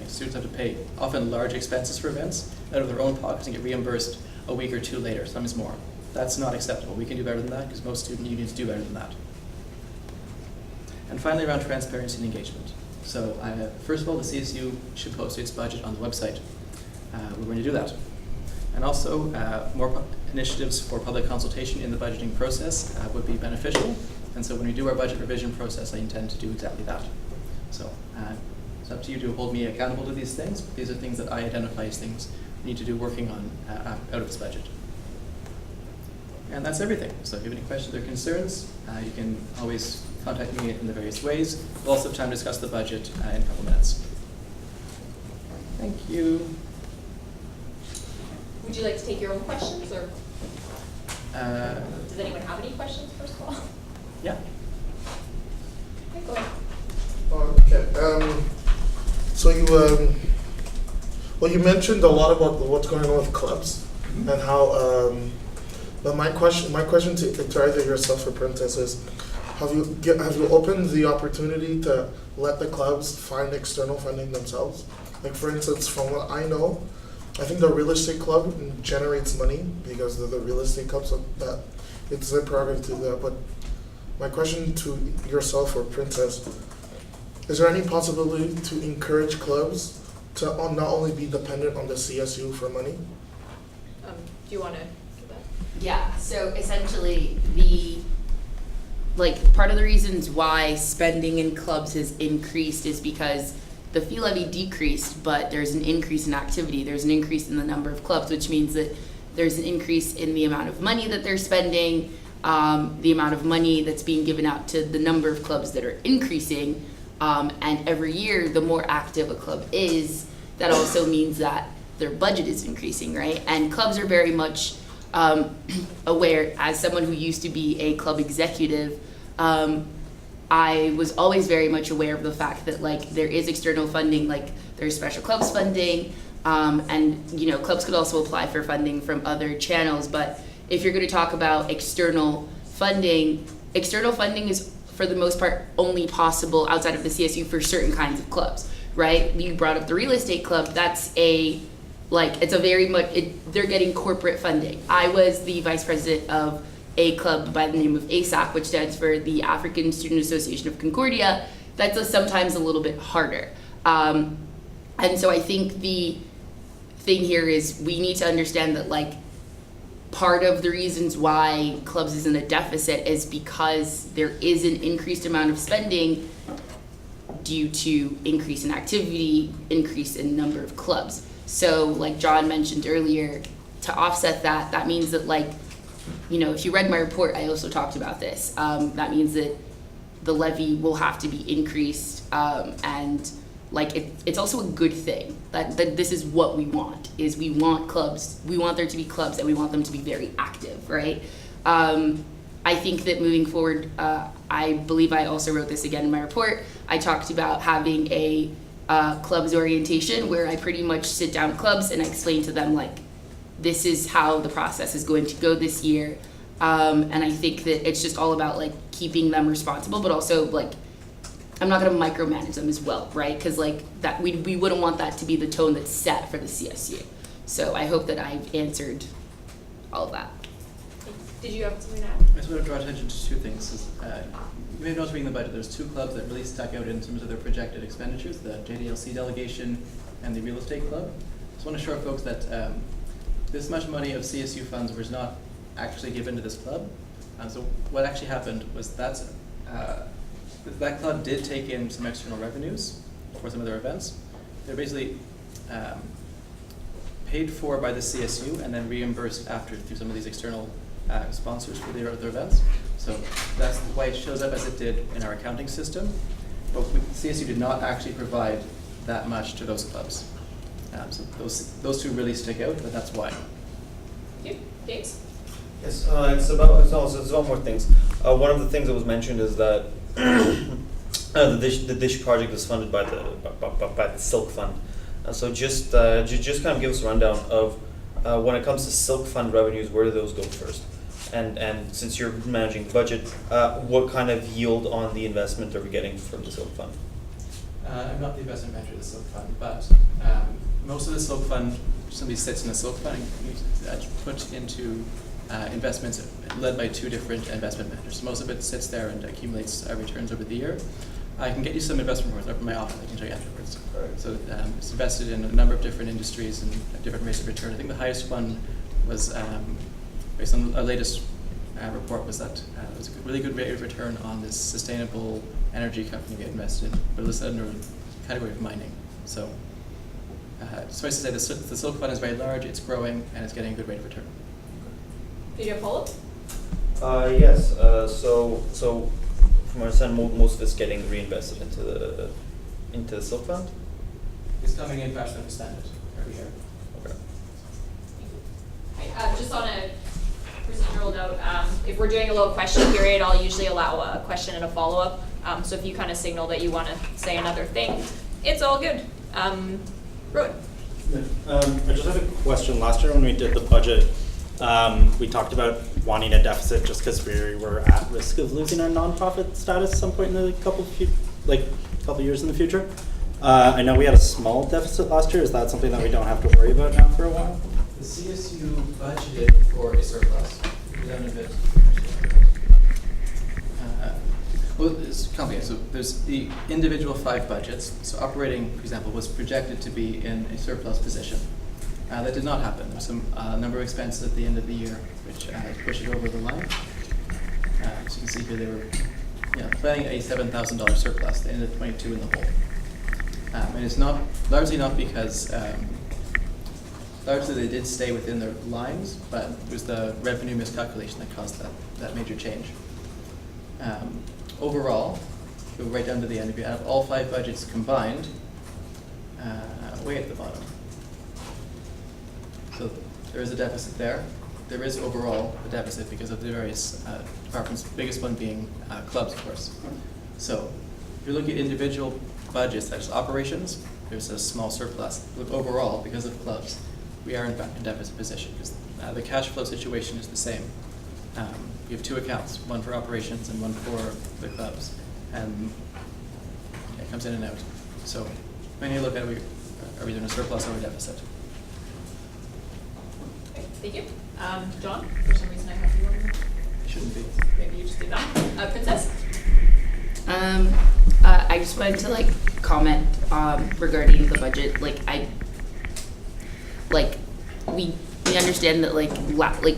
Students have to pay often large expenses for events out of their own pockets and get reimbursed a week or two later, sometimes more. That's not acceptable. We can do better than that, because most student unions do better than that. And finally, around transparency and engagement. So first of all, the CSU should post its budget on the website. We're going to do that. And also, more initiatives for public consultation in the budgeting process would be beneficial. And so when we do our budget revision process, I intend to do exactly that. So it's up to you to hold me accountable to these things. But these are things that I identify as things we need to do working on out of this budget. And that's everything. So if you have any questions or concerns, you can always contact me in the various ways. We'll also have time to discuss the budget in a couple minutes. Thank you. Would you like to take your own questions, or does anyone have any questions, first of all? Yeah. Okay, go ahead. Okay. So you Well, you mentioned a lot about what's going on with clubs and how. But my question to either yourself or Princess is, have you opened the opportunity to let the clubs find external funding themselves? Like for instance, from what I know, I think the real estate club generates money because they're the real estate club, so that it's their prerogative to do that. But my question to yourself or Princess, is there any possibility to encourage clubs to not only be dependent on the CSU for money? Do you want to give that? Yeah, so essentially part of the reasons why spending in clubs has increased is because the fee levy decreased, but there's an increase in activity. There's an increase in the number of clubs, which means that there's an increase in the amount of money that they're spending, the amount of money that's being given out to the number of clubs that are increasing. And every year, the more active a club is, that also means that their budget is increasing, right? And clubs are very much aware. As someone who used to be a club executive, I was always very much aware of the fact that there is external funding, there's special clubs funding, and clubs could also apply for funding from other channels. But if you're going to talk about external funding is for the most part only possible outside of the CSU for certain kinds of clubs, right? You brought up the real estate club. That's it's a very much, they're getting corporate funding. I was the vice president of a club by the name of ASAC, which stands for the African Student Association of Concordia. That's sometimes a little bit harder. And so I think the thing here is we need to understand that part of the reasons why clubs is in a deficit is because there is an increased amount of spending due to increase in activity, increase in number of clubs. So like John mentioned earlier, to offset that means that if you read my report, I also talked about this. That means that the levy will have to be increased, and it's also a good thing that this is what we want. Is we want clubs. We want there to be clubs, and we want them to be very active, right? I think that moving forward, I believe I also wrote this again in my report. I talked about having a clubs orientation where I pretty much sit down with clubs and I explain to them this is how the process is going to go this year. And I think that it's just all about keeping them responsible, but also I'm not going to micromanage them as well, right? Because that we wouldn't want that to be the tone that's set for the CSU. So I hope that I've answered all of that. Did you have something to add? I just want to draw attention to two things. You may have noticed reading the budget, there's two clubs that really stuck out in terms of their projected expenditures, the JDLC delegation and the real estate club. I just want to show folks that this much money of CSU funds was not actually given to this club. So what actually happened was that club did take in some external revenues for some of their events. They're basically paid for by the CSU and then reimbursed after through some of these external sponsors for their events. So that's why it shows up as it did in our accounting system. But CSU did not actually provide that much to those clubs. So those two really stick out, but that's why. You, James? Yes, it's one more things. One of the things that was mentioned is that the dish project is funded by the Silk Fund. So just kind of give us a rundown of when it comes to Silk Fund revenues, where do those go first? And since you're managing the budget, what kind of yield on the investment are we getting from the Silk Fund? I'm not the investment manager of the Silk Fund, but most of the Silk Fund simply sits in the Silk Fund and put into investments led by two different investment managers. So most of it sits there and accumulates returns over the year. I can get you some investment reports from my office. I can show you afterwards. Right. So it's invested in a number of different industries and different rates of return. I think the highest one was, based on our latest report, was that it was a really good rate of return on this sustainable energy company we invested in, but it was under the category of mining. So suffice to say, the Silk Fund is very large, it's growing, and it's getting a good rate of return. Did you have a follow-up? Yes. So from our understanding, most of it's getting reinvested into the Silk Fund. It's coming in faster than standard every year. Okay. Just on a procedural note, if we're doing a little question period, I'll usually allow a question and a follow-up. So if you kind of signal that you want to say another thing, it's all good. Rowan? I just had a question. Last year when we did the budget, we talked about wanting a deficit just because we were at risk of losing our nonprofit status at some point in the couple years in the future. I know we had a small deficit last year. Is that something that we don't have to worry about now for a while? The CSU budgeted for a surplus. Is that a bit? Well, it's complicated. So there's the individual 5 budgets. So operating, for example, was projected to be in a surplus position. That did not happen. There was some number of expenses at the end of the year which pushed it over the line. So you can see here they were planning a $7,000 surplus. They ended at 22 in the hole. And it's not largely not because largely they did stay within their lines, but it was the revenue miscalculation that caused that major change. Overall, go right down to the end. If you have all 5 budgets combined, way at the bottom. So there is a deficit there. There is overall a deficit because of the various departments, the biggest one being clubs, of course. So if you look at individual budgets, such as operations, there's a small surplus. Look overall, because of clubs, we are in fact in deficit position because the cash flow situation is the same. We have 2 accounts, one for operations and one for the clubs, and it comes in and out. So when you look at it, are we in a surplus or a deficit? Okay, thank you. John, for some reason I have you on here. It shouldn't be. Maybe you just did that. Princess? I just wanted to comment regarding the budget. We understand that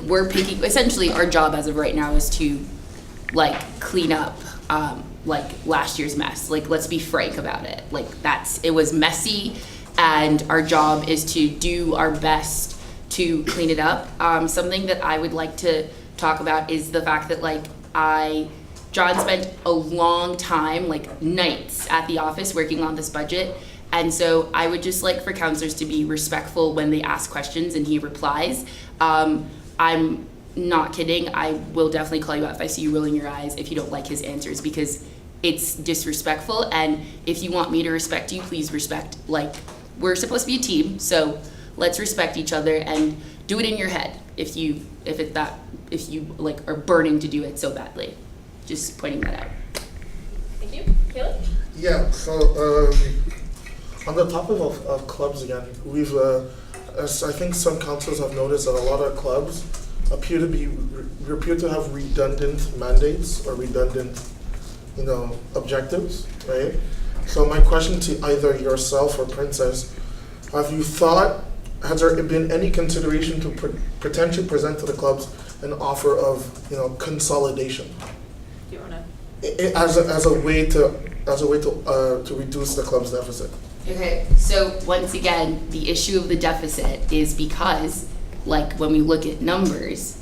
we're picking, essentially our job as of right now is to clean up last year's mess. Let's be frank about it. It was messy, and our job is to do our best to clean it up. Something that I would like to talk about is the fact that John spent a long time, nights at the office working on this budget. And so I would just like for counselors to be respectful when they ask questions and he replies. I'm not kidding. I will definitely call you out if I see you rolling your eyes if you don't like his answers, because it's disrespectful. And if you want me to respect you, please respect, we're supposed to be a team. So let's respect each other and do it in your head if you are burning to do it so badly. Just pointing that out. Thank you. Caleb? Yeah, so on the topic of clubs again, we've, as I think some councils have noticed, that a lot of clubs appear to have redundant mandates or redundant, objectives, right? So my question to either yourself or Princess, has there been any consideration to potentially present to the clubs an offer of, consolidation? Do you want to? As a way to reduce the club's deficit. Okay, so once again, the issue of the deficit is because, when we look at numbers,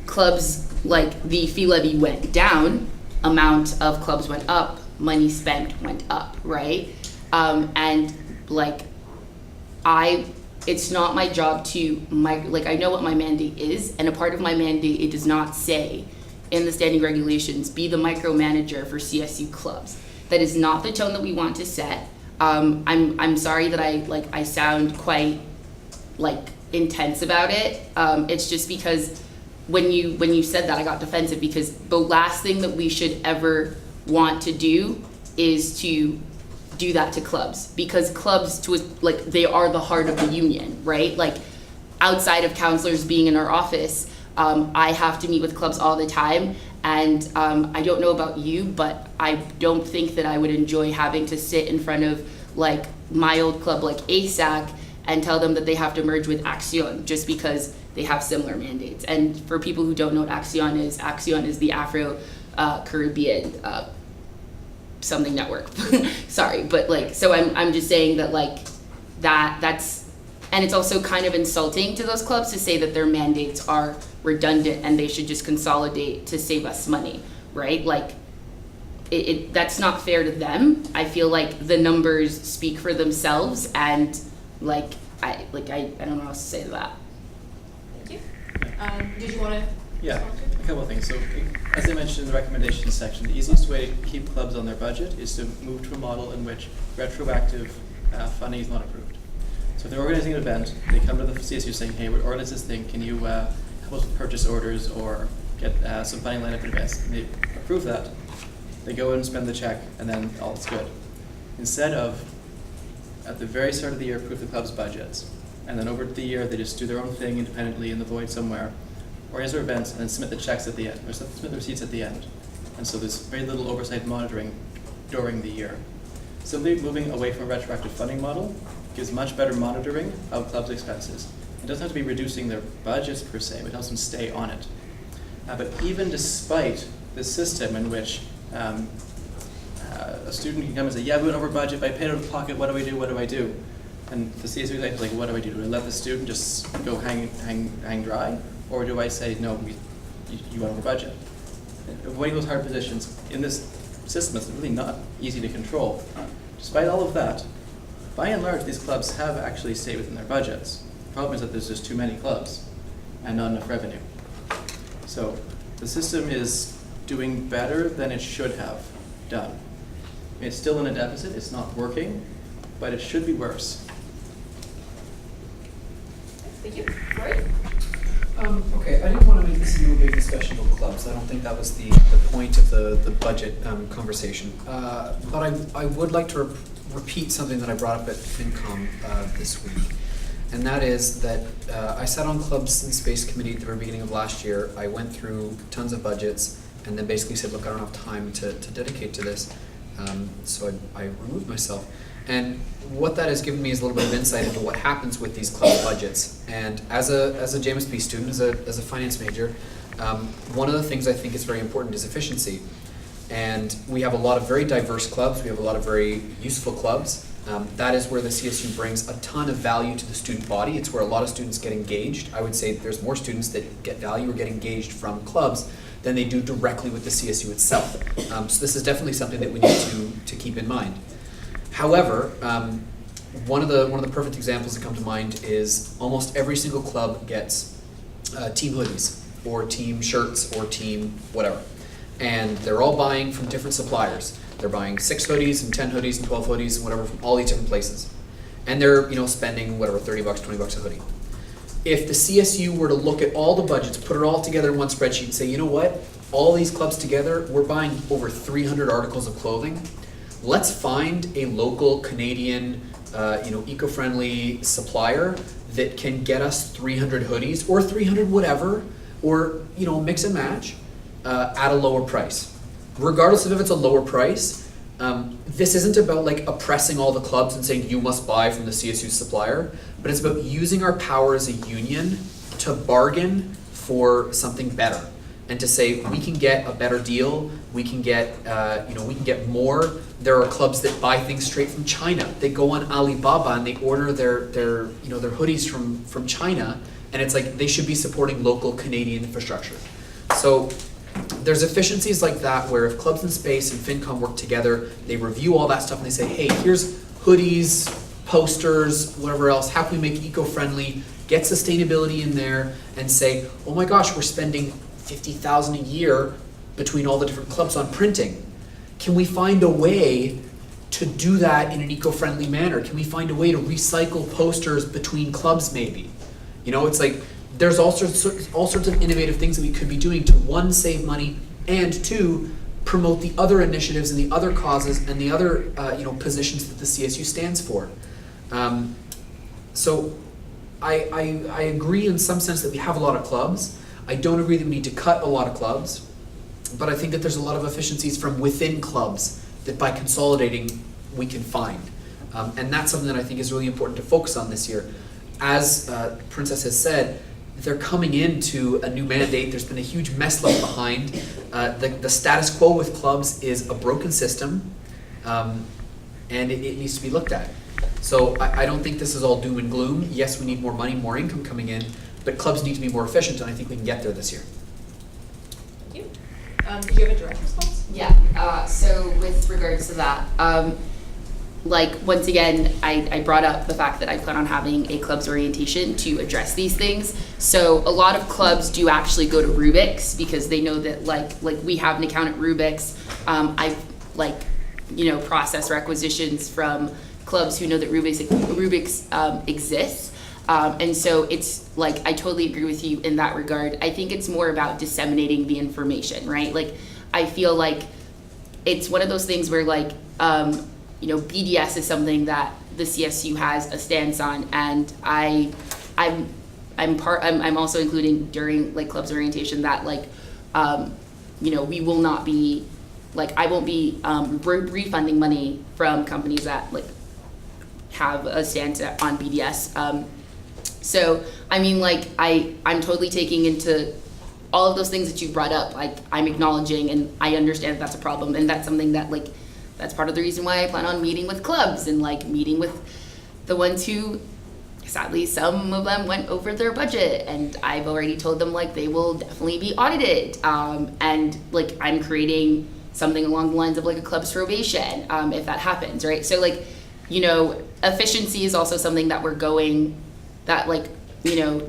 clubs, the fee levy went down, amount of clubs went up, money spent went up, right? It's not my job to, I know what my mandate is, and a part of my mandate, it does not say in the standing regulations, be the micromanager for CSU clubs. That is not the tone that we want to set. I'm sorry that I sound quite intense about it. It's just because when you said that, I got defensive, because the last thing that we should ever want to do is to do that to clubs, because clubs they are the heart of the union, right? Outside of counselors being in our office, I have to meet with clubs all the time, and I don't know about you, but I don't think that I would enjoy having to sit in front of my old club ASAC and tell them that they have to merge with Acción just because they have similar mandates. And for people who don't know what Acción is the Afro-Caribbean something network. Sorry, but so I'm just saying that that's, and it's also kind of insulting to those clubs to say that their mandates are redundant and they should just consolidate to save us money, right? That's not fair to them. I feel the numbers speak for themselves, and I don't know what else to say to that. Thank you. Did you want to? Yeah, a couple of things. So, as I mentioned in the recommendations section, the easiest way to keep clubs on their budget is to move to a model in which retroactive funding is not approved. So if they're organizing an event, they come to the CSU saying, hey, we're organizing this thing, can you help us with purchase orders or get some funding lined up in advance? And they approve that, they go and spend the check, and then all is good. Instead of, at the very start of the year, approve the club's budgets, and then over the year, they just do their own thing independently in the void somewhere, organize their events, and then submit the checks at the end, or submit the receipts at the end. And so there's very little oversight monitoring during the year. Simply moving away from a retroactive funding model gives much better monitoring of clubs' expenses. It doesn't have to be reducing their budgets per se, but it helps them stay on it. But even despite the system in which a student can come and say, yeah, we went over budget, but I paid out of pocket, what do I do, what do I do? And the CSU is like, what do I do? Do I let the student just go hang dry? Or do I say, no, you went over budget? Avoiding those hard positions in this system is really not easy to control. Despite all of that, by and large, these clubs have actually stayed within their budgets. The problem is that there's just too many clubs and not enough revenue. So the system is doing better than it should have done. It's still in a deficit, it's not working, but it should be worse. Thank you. Rory? Okay, I didn't want to make this into a big discussion about clubs. I don't think that was the point of the budget conversation. But I would like to repeat something that I brought up at FinCom this week. And that is that I sat on Clubs and Space Committee at the very beginning of last year. I went through tons of budgets and then basically said, look, I don't have time to dedicate to this. So I removed myself. And what that has given me is a little bit of insight into what happens with these club budgets. And as a JMSP student, as a finance major, one of the things I think is very important is efficiency. And we have a lot of very diverse clubs. We have a lot of very useful clubs. That is where the CSU brings a ton of value to the student body. It's where a lot of students get engaged. I would say there's more students that get value or get engaged from clubs than they do directly with the CSU itself. So this is definitely something that we need to keep in mind. However, one of the perfect examples that come to mind is almost every single club gets team hoodies or team shirts or team whatever. And they're all buying from different suppliers. They're buying 6 hoodies and 10 hoodies and 12 hoodies and whatever from all these different places. And they're spending whatever, $30, $20 a hoodie. If the CSU were to look at all the budgets, put it all together in one spreadsheet and say, you know what, all these clubs together, we're buying over 300 articles of clothing. Let's find a local Canadian, eco-friendly supplier that can get us 300 hoodies or 300 whatever, or mix and match at a lower price. Regardless of if it's a lower price, this isn't about like oppressing all the clubs and saying you must buy from the CSU supplier, but it's about using our power as a union to bargain for something better and to say we can get a better deal, we can get more. There are clubs that buy things straight from China. They go on Alibaba and they order their hoodies from China, and it's like they should be supporting local Canadian infrastructure. So there's efficiencies like that where if Clubs in Space and FinCom work together, they review all that stuff and they say, hey, here's hoodies, posters, whatever else, how can we make eco-friendly, get sustainability in there, and say, oh my gosh, we're spending $50,000 a year between all the different clubs on printing. Can we find a way to do that in an eco-friendly manner? Can we find a way to recycle posters between clubs maybe? It's like, there's all sorts of innovative things that we could be doing to, one, save money, and two, promote the other initiatives and the other causes and the other positions that the CSU stands for. So I agree in some sense that we have a lot of clubs. I don't agree that we need to cut a lot of clubs, but I think that there's a lot of efficiencies from within clubs that by consolidating we can find. And that's something that I think is really important to focus on this year. As Princess has said, they're coming into a new mandate. There's been a huge mess left behind. The status quo with clubs is a broken system, and it needs to be looked at. So I don't think this is all doom and gloom. Yes, we need more money, more income coming in, but clubs need to be more efficient, and I think we can get there this year. Thank you. Did you have a direct response? Yeah, so with regards to that, once again, I brought up the fact that I plan on having a club's orientation to address these things. So a lot of clubs do actually go to Rubik's because they know that like we have an account at Rubik's. I've process requisitions from clubs who know that Rubik's exists. And so it's like, I totally agree with you in that regard. I think it's more about disseminating the information, right? Like, I feel like it's one of those things where like, BDS is something that the CSU has a stance on, and I'm also including during like clubs orientation that like, we will not be, like, I won't be refunding money from companies that like have a stance on BDS. So I mean, like, I'm totally taking into all of those things that you brought up. Like, I'm acknowledging, and I understand that that's a problem, and that's something that like, that's part of the reason why I plan on meeting with clubs and like meeting with the ones who, sadly, some of them went over their budget, and I've already told them like they will definitely be audited. And like, I'm creating something along the lines of like a club's probation, if that happens, right? So like, efficiency is also something that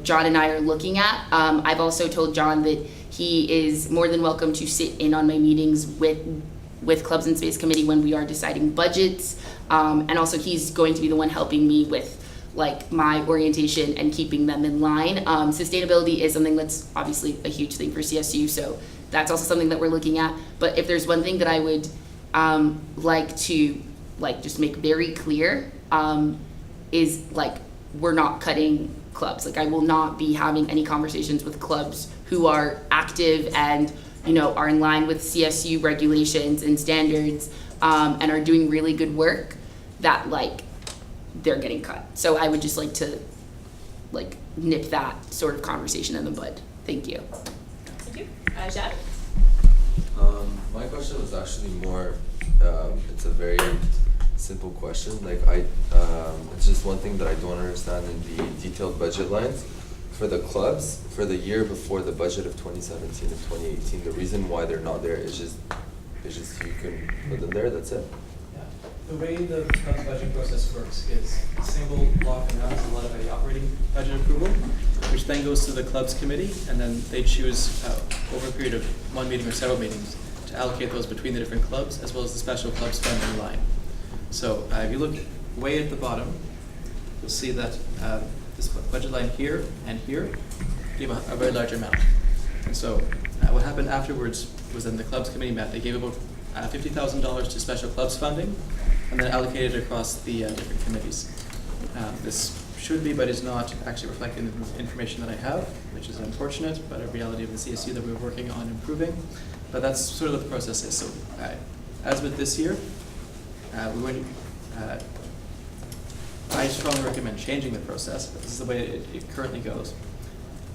John and I are looking at. I've also told John that he is more than welcome to sit in on my meetings with Clubs and Space Committee when we are deciding budgets. And also he's going to be the one helping me with like my orientation and keeping them in line. Sustainability is something that's obviously a huge thing for CSU, so that's also something that we're looking at. But if there's one thing that I would like to like just make very clear, is like, we're not cutting clubs. Like, I will not be having any conversations with clubs who are active and are in line with CSU regulations and standards, and are doing really good work, that like they're getting cut. So I would just like to like nip that sort of conversation in the bud. Thank you. Thank you. Jad? My question was actually more, it's a very simple question. Like, it's just one thing that I don't understand in the detailed budget lines for the clubs for the year before the budget of 2017 and 2018. The reason why they're not there is just you can put them there. That's it. Yeah. The way the club's budget process works is a single block amount is allotted by the operating budget approval, which then goes to the clubs committee, and then they choose over a period of one meeting or several meetings to allocate those between the different clubs, as well as the special clubs funding line. So if you look way at the bottom, you'll see that this budget line here and here give a very large amount. And so what happened afterwards was then the clubs committee met. They gave about $50,000 to special clubs funding, and then allocated it across the different committees. This should be, but is not actually reflecting the information that I have, which is unfortunate, but a reality of the CSU that we're working on improving. But that's sort of what the process is. So as with this year, I strongly recommend changing the process, but this is the way it currently goes.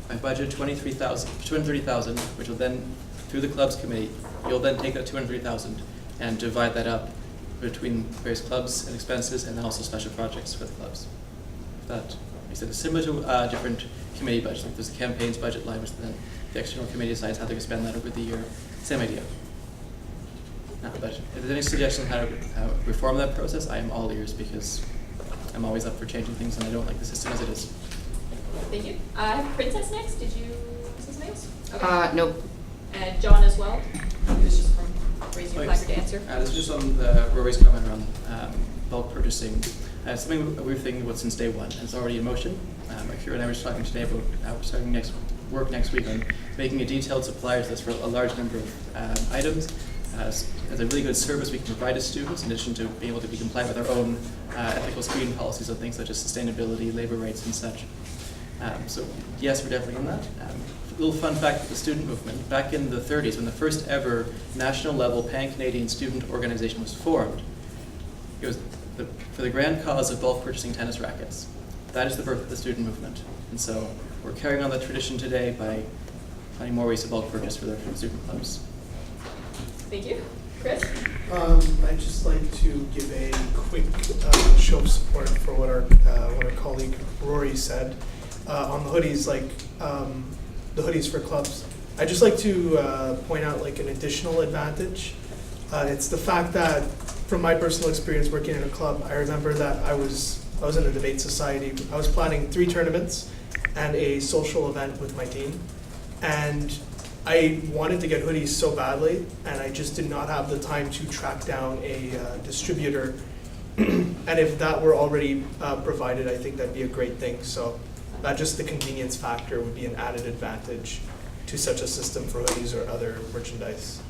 I budget $230,000, which will then, through the clubs committee, you'll then take that $230,000 and divide that up between various clubs and expenses, and then also special projects for the clubs. That makes it similar to different committee budgets. Like there's a campaigns budget line, which then the external committee decides how they're going to spend that over the year. Same idea. But if there's any suggestion on how to reform that process, I am all ears, because I'm always up for changing things, and I don't like the system as it is. Thank you. I have Princess next. Did you say something else? Okay. Nope. And John as well. It was just from raising your placard to answer. This is just on Rory's comment around bulk purchasing. Something we've been thinking about since day one, and it's already in motion. Akira and I were just talking today about how we're starting next week on making a detailed suppliers list for a large number of items. As a really good service we can provide to students, in addition to being able to be compliant with our own ethical screening policies on things such as sustainability, labor rights, and such. So yes, we're definitely in that. A little fun fact with the student movement: back in the 30s, when the first ever national level pan-Canadian student organization was formed, it was for the grand cause of bulk purchasing tennis rackets. That is the birth of the student movement. And so we're carrying on that tradition today by finding more ways to bulk purchase for their student clubs. Thank you. Chris? I'd just like to give a quick show of support for what our colleague Rory said on the hoodies, the hoodies for clubs. I'd just like to point out an additional advantage. It's the fact that, from my personal experience working in a club, I remember that I was in a debate society. I was planning 3 tournaments and a social event with my team, and I wanted to get hoodies so badly, and I just did not have the time to track down a distributor And if that were already provided, I think that'd be a great thing. So just the convenience factor would be an added advantage to such a system for hoodies or other merchandise.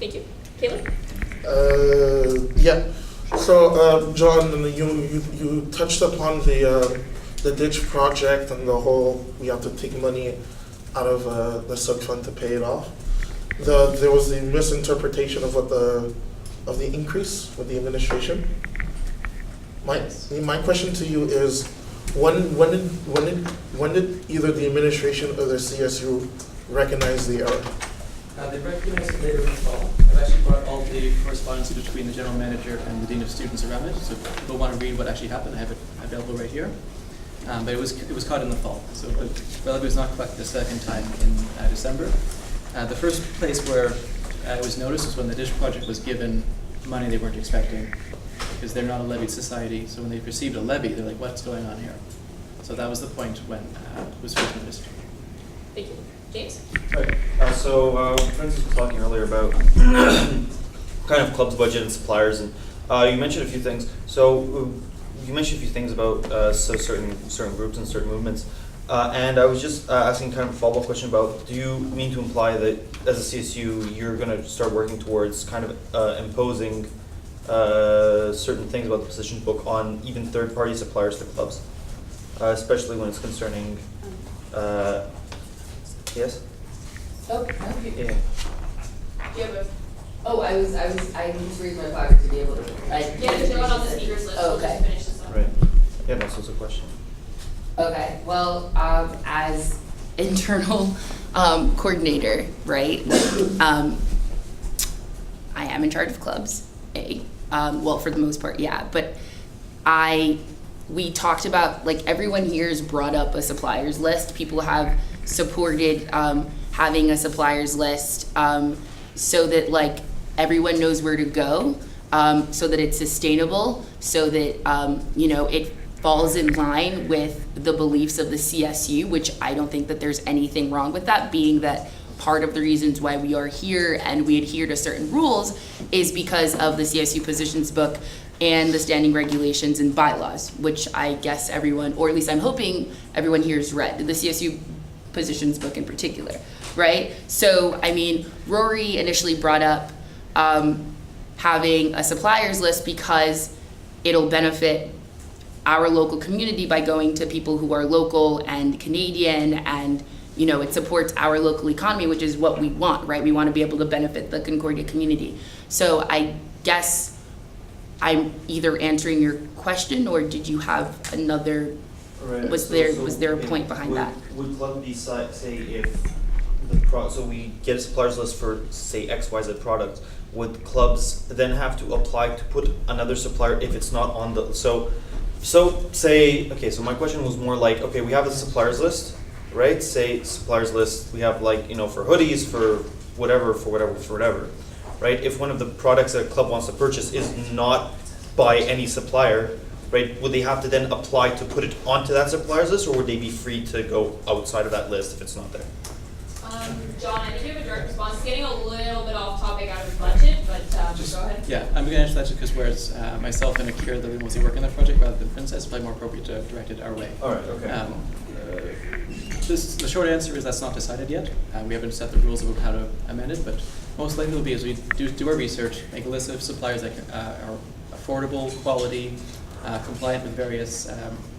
Thank you. Caleb? Yeah. So, John, you touched upon the ditch project and the whole we have to take money out of the sub fund to pay it off. There was the misinterpretation of what the increase with the administration. My question to you is, when did either the administration or the CSU recognize the error? They recognized it later in the fall. I've actually brought all the correspondence between the general manager and the dean of students around it. So if people want to read what actually happened, I have it available right here. But it was caught in the fall. So the levy was not collected a second time in December. The first place where it was noticed was when the dish project was given money they weren't expecting, because they're not a levied society. So when they received a levy, they're like, what's going on here? So that was the point when it was first noticed. Thank you. James? Right. Francis was talking earlier about kind of club's budget and suppliers, and you mentioned a few things. So you mentioned a few things about certain groups and certain movements, and I was just asking kind of a follow-up question about: do you mean to imply that as a CSU you're going to start working towards kind of imposing certain things about the position book on even third-party suppliers to clubs, especially when it's concerning? Yes? Oh, no. Do Yeah. you have a? Oh, I just raised my finger to be able to. Yeah, there's no one on the speakers list. Oh, We'll just okay. finish this up. Right. Yeah, no, so it's a question. Okay, well, as internal coordinator, right? I am in charge of clubs, well, for the most part, yeah. But we talked about, like, everyone here has brought up a suppliers list. People have supported having a suppliers list so that, like, everyone knows where to go, so that it's sustainable, so that it falls in line with the beliefs of the CSU, which I don't think that there's anything wrong with that, being that part of the reasons why we are here and we adhere to certain rules is because of the CSU positions book and the standing regulations and bylaws, which I guess everyone, or at least I'm hoping everyone here has read, the CSU positions book in particular, right? So, I mean, Rory initially brought up having a suppliers list because it'll benefit our local community by going to people who are local and Canadian, and it supports our local economy, which is what we want, right? We want to be able to benefit the Concordia community. So I guess I'm either answering your question, or did you have another? Right. Was there a point behind that? Would club be say if so we get a suppliers list for say XYZ product, would clubs then have to apply to put another supplier if it's not on the so say okay, so my question was more like, okay, we have a suppliers list, right? Say suppliers list, we have like, for hoodies, for whatever, right? If one of the products that a club wants to purchase is not by any supplier, right, would they have to then apply to put it onto that suppliers list, or would they be free to go outside of that list if it's not there? John, I think you have a direct response. It's getting a little bit off topic out of the budget, but go ahead. Yeah, I'm going to answer that just because whereas myself and Akira that we mostly work on that project rather than Princess, it's probably more appropriate to direct it our way. All right, okay. The short answer is that's not decided yet. We haven't set the rules about how to amend it, but most likely it will be as we do our research, make a list of suppliers that are affordable, quality, compliant with various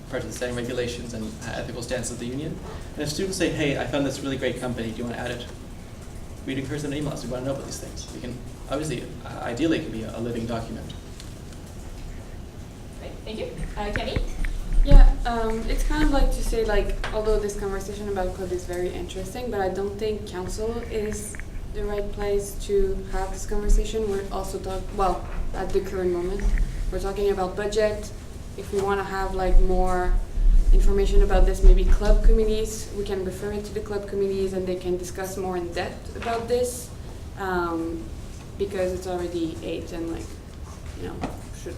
parts of the standing regulations and ethical stance of the union. And if students say, hey, I found this really great company, do you want to add it? We'd encourage them to email us. We want to know about these things. We can, obviously, ideally, it can be a living document. Right, thank you. Kenny? Yeah, it's kind of like to say, like, although this conversation about club is very interesting, but I don't think council is the right place to have this conversation. We're also at the current moment, we're talking about budget. If we want to have like more information about this, maybe club committees, we can refer it to the club committees and they can discuss more in depth about this, because it's already 8 and should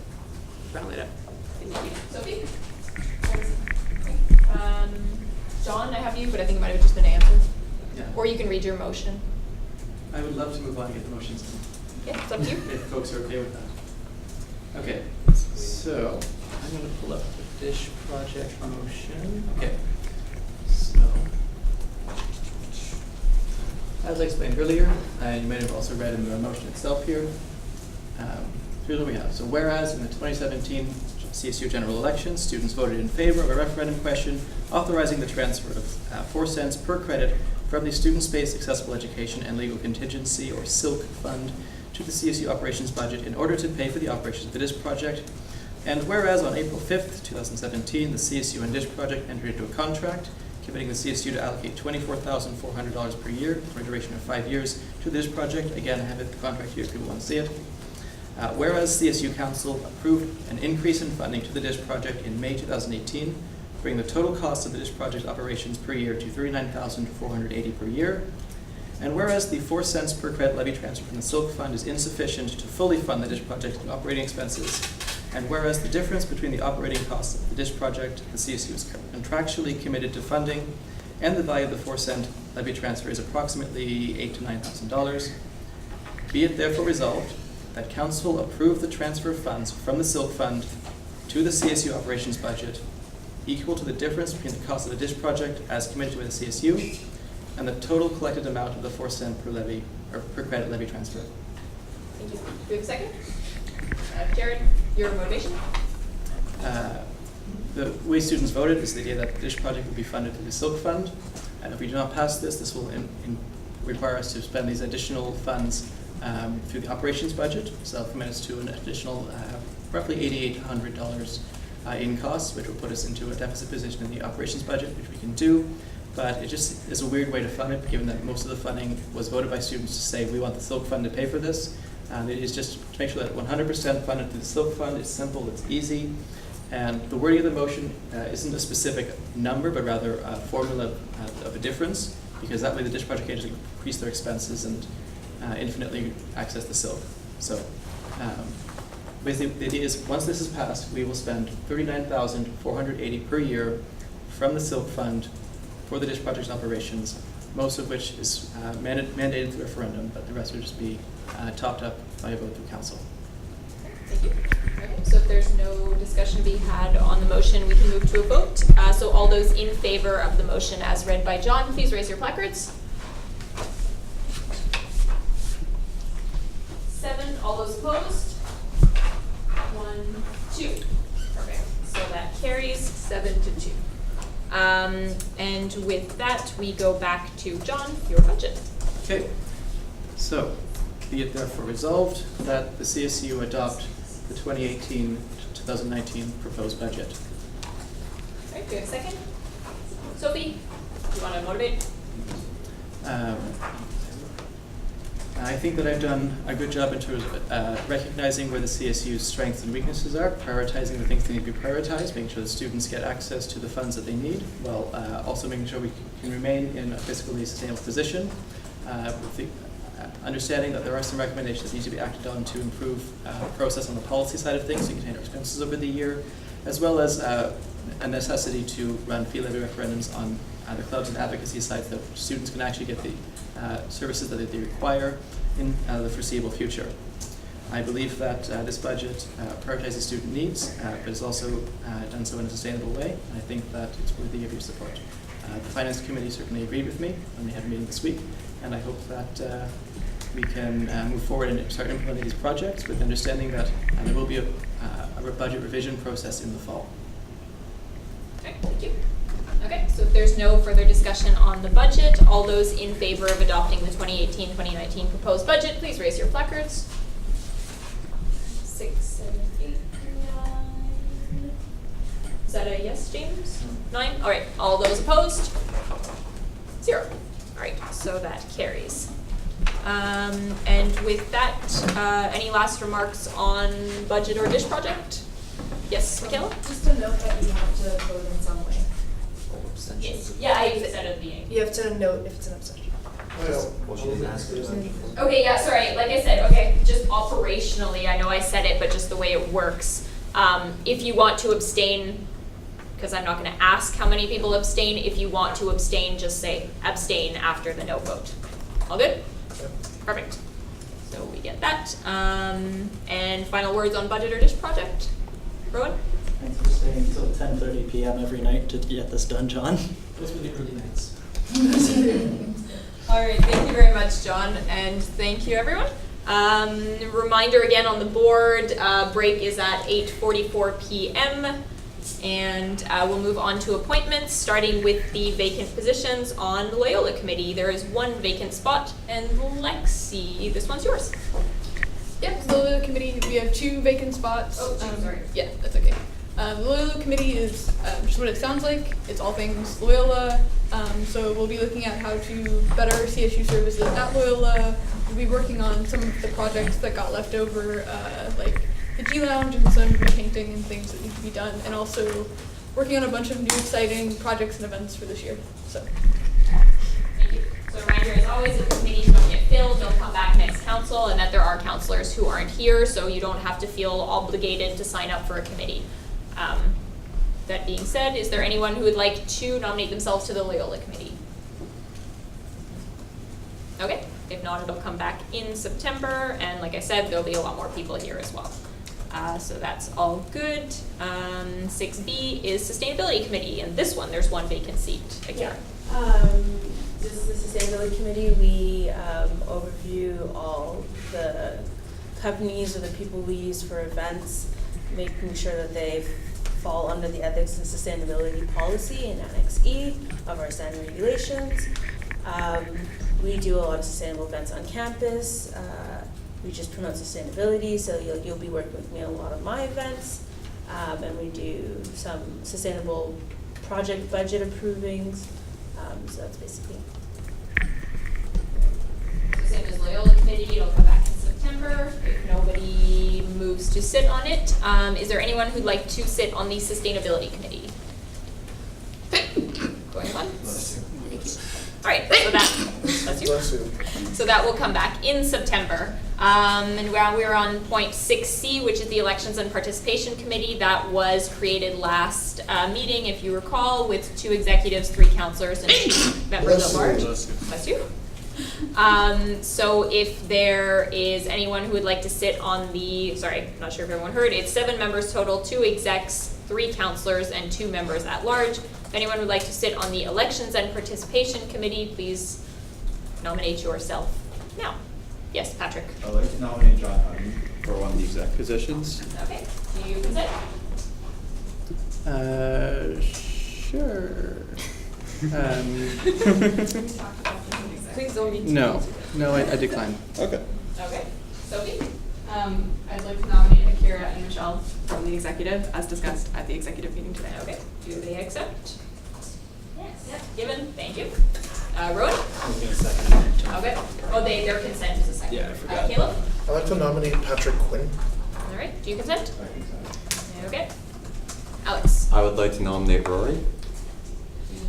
round it up. Thank you. Sophie? John, I have you, but I think it might have just been answered. Yeah. Or you can read your motion. I would love to move on and get the motions in. Yeah, it's up to you. If folks are okay with that. Okay, so I'm gonna pull up the dish project motion. Okay, so as I explained earlier, you might have also read in the motion itself here. Here's what we have. So whereas in the 2017 CSU general election, students voted in favor of a referendum question authorizing the transfer of 4 cents per credit from the Student-Based Accessible Education and Legal Contingency, or SILC fund, to the CSU operations budget in order to pay for the operations of the DISH project. And whereas on April 5th, 2017, the CSU and DISH project entered into a contract committing the CSU to allocate $24,400 per year for a duration of 5 years to the DISH project. Again, I have the contract here if people want to see it. Whereas CSU Council approved an increase in funding to the DISH project in May 2018, bringing the total cost of the DISH project operations per year to $39,480 per year. And whereas the 4 cents per credit levy transfer from the SILC fund is insufficient to fully fund the DISH project and operating expenses, and whereas the difference between the operating costs of the DISH project the CSU is contractually committed to funding and the value of the 4 cent levy transfer is approximately $8,000 to $9,000, be it therefore resolved that Council approve the transfer of funds from the SILC fund to the CSU operations budget equal to the difference between the cost of the DISH project as committed to by the CSU and the total collected amount of the 4 cent per levy or per credit levy transfer. Thank you. Do we have a second? Jared, your motivation? The way students voted is the idea that the DISH project will be funded through the SILC fund, and if we do not pass this, this will require us to spend these additional funds through the operations budget, so that commits to an additional roughly $8,800 in costs, which will put us into a deficit position in the operations budget, which we can do. But it just is a weird way to fund it, given that most of the funding was voted by students to say we want the SILC fund to pay for this. And it is just to make sure that 100% funded through the SILC fund. It's simple, it's easy, and the wording of the motion isn't a specific number, but rather a formula of a difference, because that way the DISH project can actually increase their expenses and infinitely access the SILC. So basically the idea is once this is passed, we will spend $39,480 per year from the SILC fund for the DISH project's operations, most of which is mandated through referendum, but the rest would just be topped up by a vote through council. Thank you. Okay, so if there's no discussion to be had on the motion, we can move to a vote. So all those in favor of the motion as read by John, please raise your placards. 7, all those opposed? 1, 2. Perfect. So that carries 7 to 2. And with that, we go back to John, your budget. Okay, so be it therefore resolved that the CSU adopt the 2018-2019 proposed budget. All right, do you have a second? Sophie, do you want to motivate? I think that I've done a good job in terms of recognizing where the CSU's strengths and weaknesses are, prioritizing the things that need to be prioritized, making sure that students get access to the funds that they need, while also making sure we can remain in a fiscally sustainable position, with the understanding that there are some recommendations that need to be acted on to improve the process on the policy side of things to contain our expenses over the year, as well as a necessity to run fee levy referendums on the clubs and advocacy sites that students can actually get the services that they require in the foreseeable future. I believe that this budget prioritizes student needs, but is also done so in a sustainable way. I think that it's worthy of your support. The Finance Committee certainly agreed with me when we had a meeting this week, and I hope that we can move forward and start implementing these projects with understanding that there will be a budget revision process in the fall. Okay, thank you. Okay, so if there's no further discussion on the budget, all those in favor of adopting the 2018-2019 proposed budget, please raise your placards. 6, 7, 8, 9. Is that a yes, James? 9? All right, all those opposed? 0. All right, so that carries. And with that, any last remarks on budget or DISH project? Yes, Michaela? Just to note that you have to vote in some way. Yes. Yeah, I said at the beginning. You have to note if it's an abstention. Okay, yeah, sorry, like I said, okay, just operationally, I know I said it, but just the way it works. If you want to abstain, because I'm not gonna ask how many people abstain, if you want to abstain, just say abstain after the no vote. All good? Perfect. So we get that. And final words on budget or DISH project? Rowan? Thanks for staying until 10:30 p.m. every night to get this done, John. Those were the early nights. All right, thank you very much, John, and thank you, everyone. Reminder again on the board, break is at 8:44 p.m. And we'll move on to appointments, starting with the vacant positions on the Loyola Committee. There is one vacant spot, and Lexi, this one's yours. Yep, the Loyola Committee, we have 2 vacant spots. Oh, sorry. Yeah, that's okay. The Loyola Committee is just what it sounds like. It's all things Loyola. So we'll be looking at how to better CSU services at Loyola. We'll be working on some of the projects that got left over, like the G Lounge and some repainting and things that need to be done, and also working on a bunch of new exciting projects and events for this year. So. Thank you. So reminder, as always, if the committees don't get filled, they'll come back next council, and that there are counselors who aren't here, so you don't have to feel obligated to sign up for a committee. That being said, is there anyone who would like to nominate themselves to the Loyola Committee? Okay, if not, it'll come back in September, and like I said, there'll be a lot more people here as well. So that's all good. 6B is Sustainability Committee, and this one, there's one vacant seat. Yeah. This is the Sustainability Committee. We overview all the companies or the people we use for events, making sure that they fall under the ethics and sustainability policy in Annex E of our standard regulations. We do a lot of sustainable events on campus. We just promote sustainability, so you'll be working with me on a lot of my events. And we do some sustainable project budget approvings. So that's basically. So same as Loyola Committee, it'll come back in September if nobody moves to sit on it. Is there anyone who'd like to sit on the Sustainability Committee? Going on? All right, so that's you. So that will come back in September. And now we're on point 6C, which is the Elections and Participation Committee. That was created last meeting, if you recall, with 2 executives, 3 counselors, and 2 members at large. Bless you. So if there is anyone who would like to sit on the, sorry, I'm not sure if everyone heard, it's 7 members total, 2 execs, 3 counselors, and 2 members at large. If anyone would like to sit on the Elections and Participation Committee, please nominate yourself now. Yes, Patrick. I'd like to nominate John Hutton for one of the exec positions. Okay, do you consent? Sure. Please don't be. No, I decline. Okay. Okay, Sophie? I'd like to nominate Akira and Michelle from the executive, as discussed at the executive meeting today. Okay, do they accept? Yes. Yep, given, thank you. Rowan? I was gonna second. Okay, oh, their consent is a second. Yeah, I forgot. Caleb? I'd like to nominate Patrick Quinn. All right, do you consent? Okay. Alex? I would like to nominate Rory. Do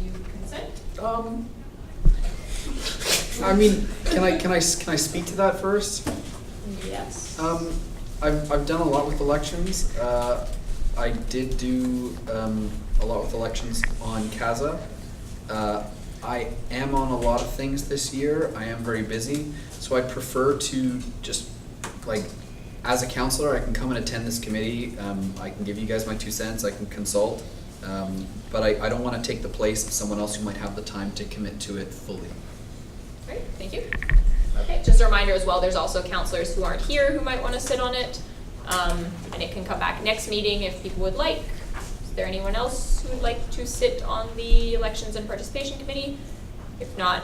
you consent? I mean, can I speak to that first? Yes. I've done a lot with elections. I did do a lot with elections on CASA. I am on a lot of things this year. I am very busy, so I'd prefer to just, like, as a counselor, I can come and attend this committee. I can give you guys my 2 cents. I can consult, but I don't want to take the place of someone else who might have the time to commit to it fully. Great, thank you. Okay, just a reminder as well, there's also counselors who aren't here who might want to sit on it. And it can come back next meeting if people would like. Is there anyone else who would like to sit on the Elections and Participation Committee? If not,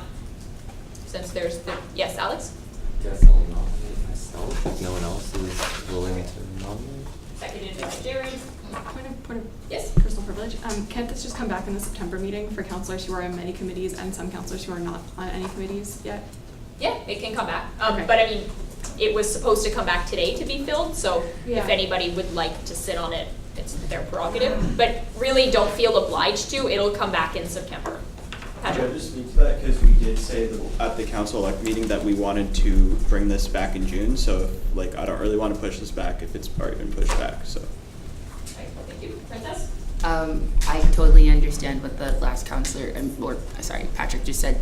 since there's the, yes, Alex? Guess I'll nominate myself if no one else is willing to nominate. Seconded by Jerry. Point of Yes? personal privilege. Can't this just come back in the September meeting for counselors who are on many committees and some counselors who are not on any committees yet? Yeah, it can come back. Okay. But I mean, it was supposed to come back today to be filled, so Yeah. if anybody would like to sit on it, it's their prerogative. But really, don't feel obliged to. It'll come back in September. Can I Patrick? just speak to that, because we did say at the council elect meeting that we wanted to bring this back in June, so like I don't really want to push this back if it's already been pushed back, so. Right, thank you. Princess? I totally understand what the last counselor, Patrick just said.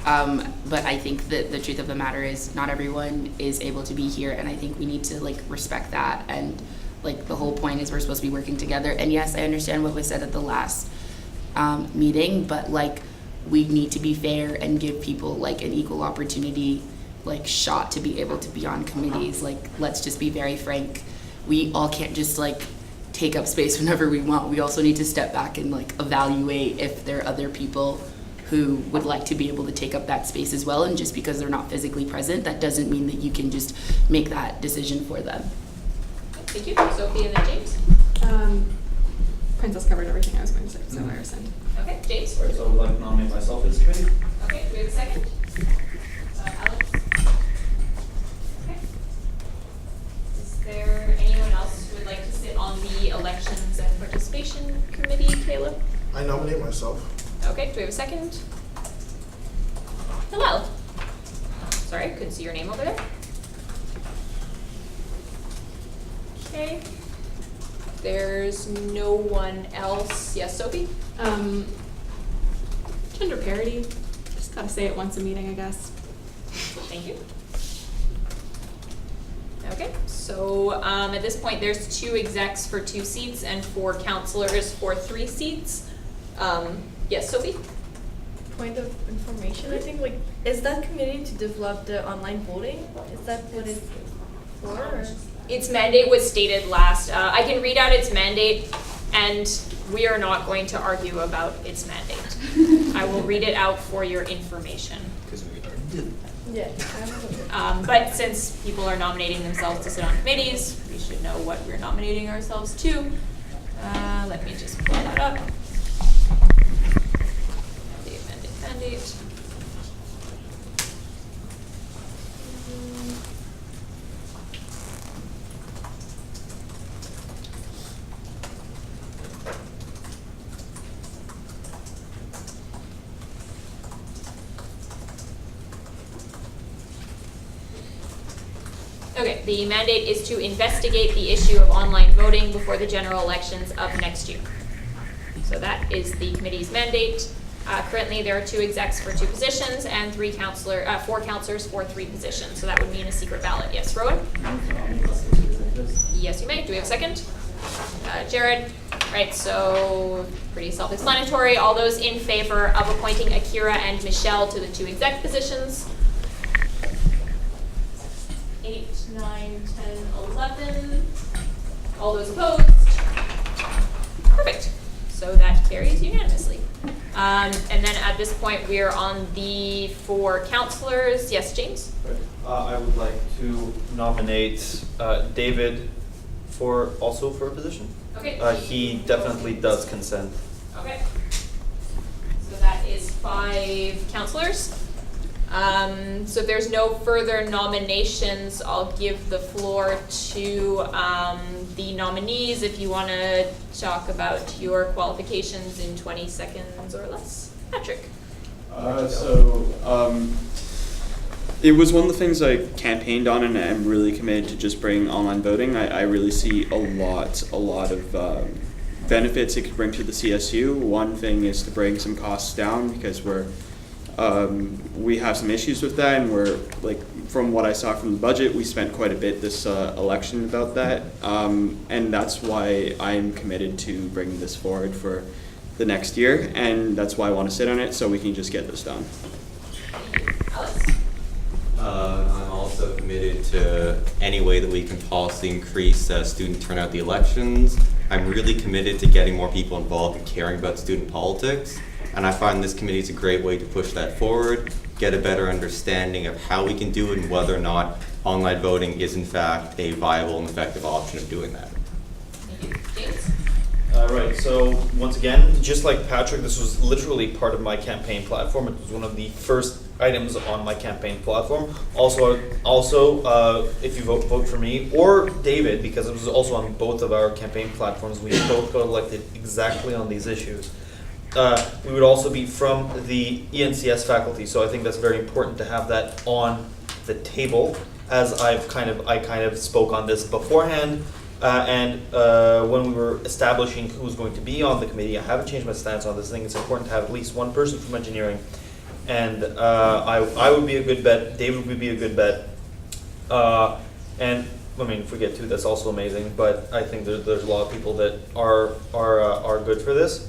But I think that the truth of the matter is not everyone is able to be here, and I think we need to respect that and Like, the whole point is we're supposed to be working together. And yes, I understand what was said at the last meeting, but like, we need to be fair and give people like an equal opportunity, like, shot to be able to be on committees. Like, let's just be very frank. We all can't just like take up space whenever we want. We also need to step back and like evaluate if there are other people who would like to be able to take up that space as well. And just because they're not physically present, that doesn't mean that you can just make that decision for them. Thank you. Sophie and then James. Princess covered everything I was going to say, so I rescind. Okay, James. Alright, so I would like to nominate myself as committee. Okay, do we have a second? Alex? Okay. Is there anyone else who would like to sit on the Elections and Participation Committee, Caleb? I nominate myself. Okay, do we have a second? Hillel. Sorry, couldn't see your name over there. Okay. There's no one else. Yes, Sophie? Gender parity, just gotta say it once a meeting, I guess. Thank you. Okay, so at this point, there's 2 execs for 2 seats and 4 counselors for 3 seats. Yes, Sophie? Point of information, I think, like, is that committee to develop the online voting? Is that what it's for? Or? Its mandate was stated last. I can read out its mandate, and we are not going to argue about its mandate. I will read it out for your information. Because we already did. Yeah. But since people are nominating themselves to sit on committees, we should know what we're nominating ourselves to. Let me just pull that up. The amended mandate. Okay, the mandate is to investigate the issue of online voting before the general elections of next year. So that is the committee's mandate. Currently, there are 2 execs for 2 positions and 4 counselors for 3 positions. So that would mean a secret ballot. Yes, Rowan? Yes, you may. Do we have a second? Jared? Right, so pretty self-explanatory. All those in favor of appointing Akira and Michelle to the 2 exec positions? 8, 9, 10, 11. All those opposed? Perfect. So that carries unanimously. And then at this point, we are on the 4 counselors. Yes, James? I would like to nominate David for a position. Okay. He definitely does consent. Okay. So that is 5 counselors. So if there's no further nominations, I'll give the floor to the nominees if you want to talk about your qualifications in 20 seconds or less. Patrick. It was one of the things I campaigned on, and I'm really committed to just bring online voting. I really see a lot of benefits it could bring to the CSU. One thing is to bring some costs down because we have some issues with that, and we're like, from what I saw from the budget, we spent quite a bit this election about that, and that's why I'm committed to bringing this forward for the next year, and that's why I want to sit on it so we can just get this done. Alex. I'm also committed to any way that we can policy increase student turnout at the elections. I'm really committed to getting more people involved and caring about student politics. And I find this committee is a great way to push that forward, get a better understanding of how we can do it and whether or not online voting is in fact a viable and effective option of doing that. Thank you. James? Right, so once again, just like Patrick, this was literally part of my campaign platform. It was one of the first items on my campaign platform. Also, if you vote for me or David, because it was also on both of our campaign platforms, we both got elected exactly on these issues. We would also be from the ENCS faculty, so I think that's very important to have that on the table. As I kind of spoke on this beforehand, and when we were establishing who was going to be on the committee, I haven't changed my stance on this. I think it's important to have at least one person from engineering, and I would be a good bet. David would be a good bet, and I mean, if we get two, that's also amazing. But I think there's a lot of people that are good for this,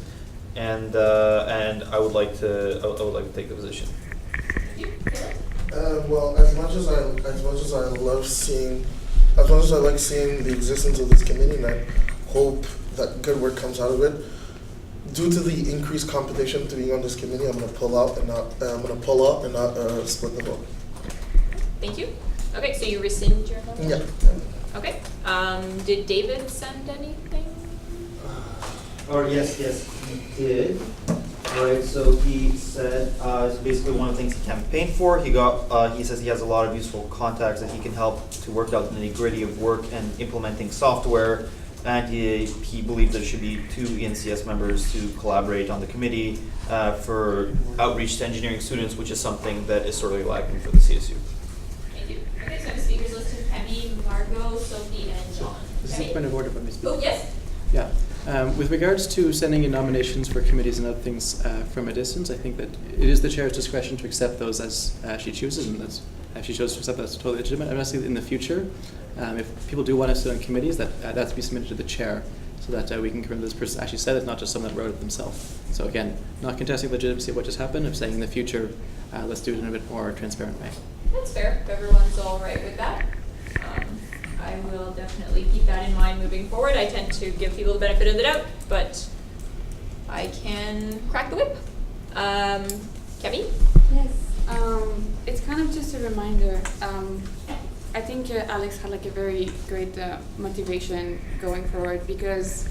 and I would like to take the position. Well, as much as I like seeing the existence of this committee, and I hope that good work comes out of it, due to the increased competition to being on this committee, I'm gonna pull out and not split the vote. Thank you. Okay, so you rescind your vote? Yeah. Okay. Did David send anything? Yes, he did. Right, so he said, it's basically one of the things he campaigned for. He says he has a lot of useful contacts that he can help to work out the nitty-gritty of work and implementing software. And he believes there should be 2 ENCS members to collaborate on the committee for outreach to engineering students, which is something that is sorely lacking for the CSU. Thank you. Okay, so I have speakers listed: Kemi, Margot, Sophie, and John. This is a Kemi? point of order by me speaking. Oh, yes. Yeah. With regards to sending in nominations for committees and other things from a distance, I think that it is the chair's discretion to accept those as she chooses, and that's, if she chose to accept, that's totally legitimate. I'm asking in the future, if people do want to sit on committees, that's to be submitted to the chair, so that we can confirm this person actually said it, not just someone that wrote it themselves. So again, not contesting the legitimacy of what just happened, I'm saying in the future, let's do it in a bit more transparent way. That's fair. If everyone's all right with that, I will definitely keep that in mind moving forward. I tend to give people the benefit of the doubt, but I can crack the whip. Kemi? Yes. It's kind of just a reminder. I think Alex had like a very great motivation going forward, because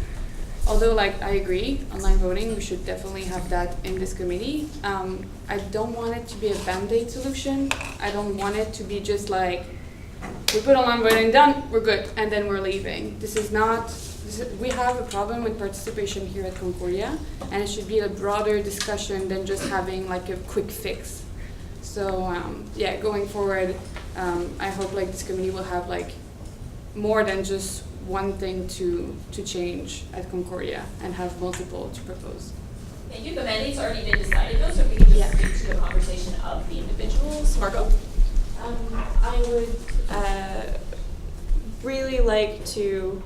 although like I agree, online voting, we should definitely have that in this committee. I don't want it to be a band-aid solution. I don't want it to be just like, we put online voting, done, we're good, and then we're leaving. We have a problem with participation here at Concordia, and it should be a broader discussion than just having like a quick fix. So yeah, going forward, I hope like this committee will have like more than just one thing to change at Concordia, and have multiple to propose. Thank you. The mandate's already been decided though, so if we can just speak to the conversation of the individuals. Margot? I would really like to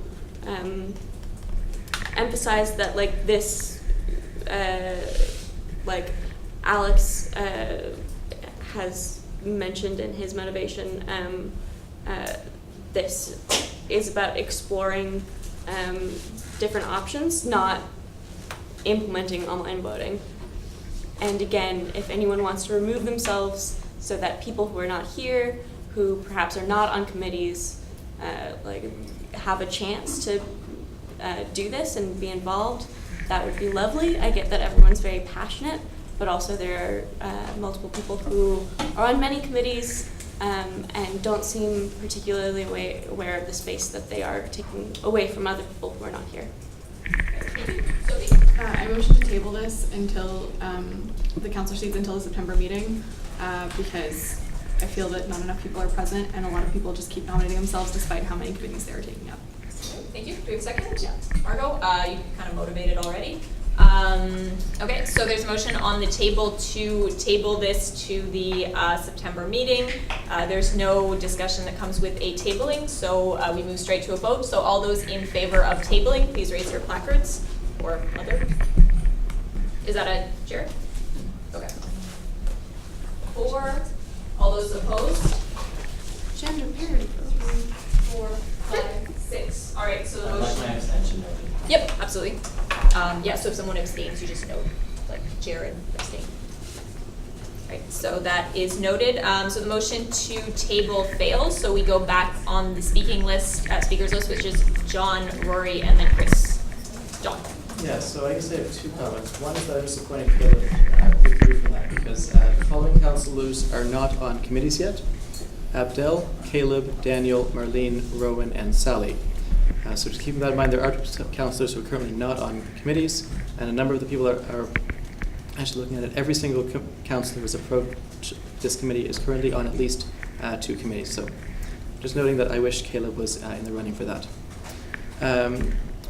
emphasize that like this, like Alex has mentioned in his motivation, this is about exploring different options, not implementing online voting. And again, if anyone wants to remove themselves so that people who are not here, who perhaps are not on committees, like have a chance to do this and be involved, that would be lovely. I get that everyone's very passionate, but also there are multiple people who are on many committees and don't seem particularly aware of the space that they are taking away from other people who are not here. I motion to table this until the council seats until the September meeting, because I feel that not enough people are present, and a lot of people just keep nominating themselves despite how many committees they're taking up. Thank you. Do we have a second? Yeah. Margot, you kind of motivated already. Okay, so there's a motion on the table to table this to the September meeting. There's no discussion that comes with a tabling, so we move straight to a vote. So all those in favor of tabling, please raise your placards. Or other. Is that a Jared? Okay. 4. All those opposed? Gender parity. 4, 5, 6. All right, so the I'd motion. like my abstention noted. Yep, absolutely. Yeah, so if someone abstains, you just note, like Jared abstained. Right, so that is noted. So the motion to table fails, so we go back on the speaking list, speakers list, which is John, Rory, and then Chris. John. Yeah, so I guess I have 2 comments. One is that I'm disappointed Caleb withdrew from that, because the following councillors are not on committees yet: Abdel, Caleb, Daniel, Marlene, Rowan, and Sally. So just keeping that in mind, there are councillors who are currently not on committees, and a number of the people are actually looking at it. Every single councillor who has approached this committee is currently on at least 2 committees. So just noting that I wish Caleb was in the running for that.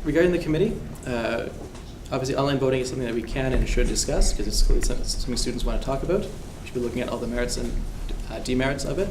Regarding the committee, obviously online voting is something that we can and should discuss, because it's something students want to talk about. We should be looking at all the merits and demerits of it.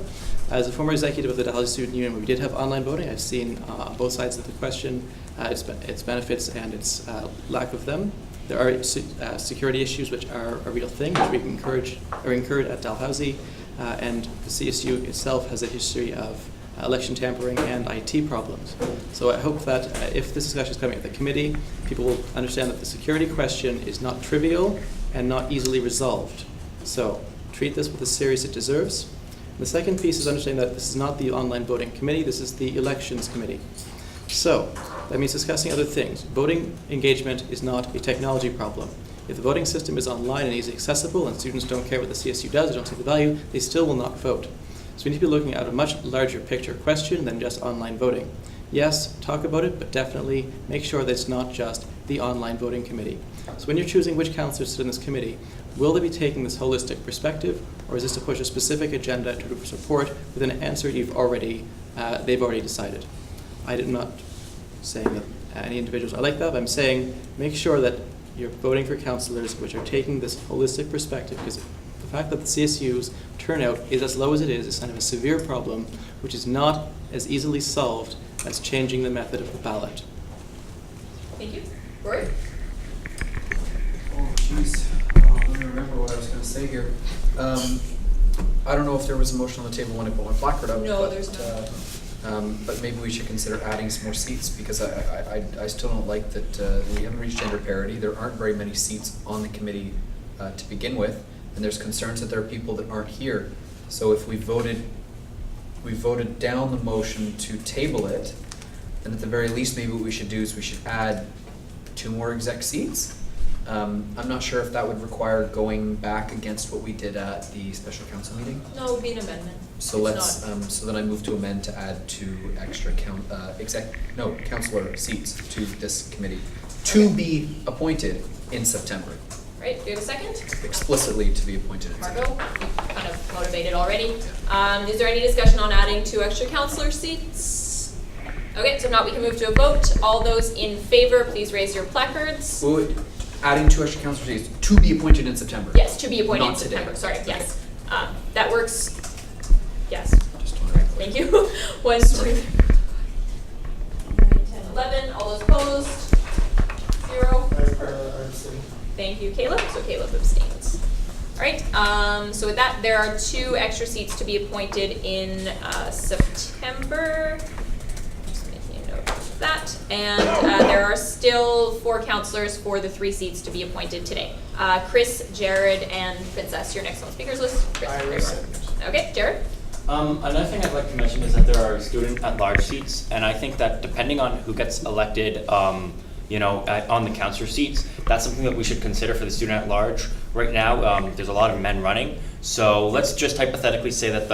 As a former executive of the Concordia Student Union, where we did have online voting, I've seen both sides of the question, its benefits and its lack of them. There are security issues which are a real thing, which we are incurred at Dalhousie, and the CSU itself has a history of election tampering and IT problems. So I hope that if this discussion is coming at the committee, people will understand that the security question is not trivial and not easily resolved. So treat this with the serious it deserves. The second piece is understanding that this is not the online voting committee, this is the elections committee. So that means discussing other things. Voting engagement is not a technology problem. If the voting system is online and easily accessible and students don't care what the CSU does, they don't see the value, they still will not vote. So we need to be looking at a much larger picture question than just online voting. Yes, talk about it, but definitely make sure that it's not just the online voting committee. So when you're choosing which councillors sit in this committee, will they be taking this holistic perspective, or is this to push a specific agenda to support with an answer they've already decided? I'm not saying that any individuals are like that, but I'm saying make sure that you're voting for councillors which are taking this holistic perspective, because the fact that the CSU's turnout is as low as it is kind of a severe problem, which is not as easily solved as changing the method of the ballot. Thank you. Rory? Oh, jeez. Let me remember what I was going to say here. I don't know if there was a motion on the table when I put my placard up. No, but, there's not. But maybe we should consider adding some more seats, because I still don't like that we haven't reached gender parity. There aren't very many seats on the committee to begin with, and there's concerns that there are people that aren't here. So if we voted down the motion to table it, then at the very least maybe what we should do is we should add 2 more exec seats. I'm not sure if that would require going back against what we did at the special council meeting. No, it would be an amendment. So It's let's, so then I move to amend to add 2 extra councillor seats to this committee to be appointed in September. Right, do you have a second? Explicitly to be appointed in September. Margot, you kind of motivated already. Is there any discussion on adding 2 extra councillor seats? Okay, so if not, we can move to a vote. All those in favor, please raise your placards. Wait, adding 2 extra councillor seats to be appointed in September. Yes, to be appointed in Not today. September, sorry, yes. That works, yes. Just want to Thank you. 1, 2, 3, 9, 10, 11, all those opposed? 0. I abstain. Thank you, Caleb. So Caleb abstains. All right, so with that, there are 2 extra seats to be appointed in September. Just making a note of that. And there are still 4 councillors for the 3 seats to be appointed today. Chris, Jared, and Princess, your next on speakers list. Chris, I there you are. rescind. Okay, Jared? Another thing I'd like to mention is that there are student at-large seats, and I think that depending on who gets elected, on the councillor seats, that's something that we should consider for the student at large. Right now, there's a lot of men running, so let's just hypothetically say that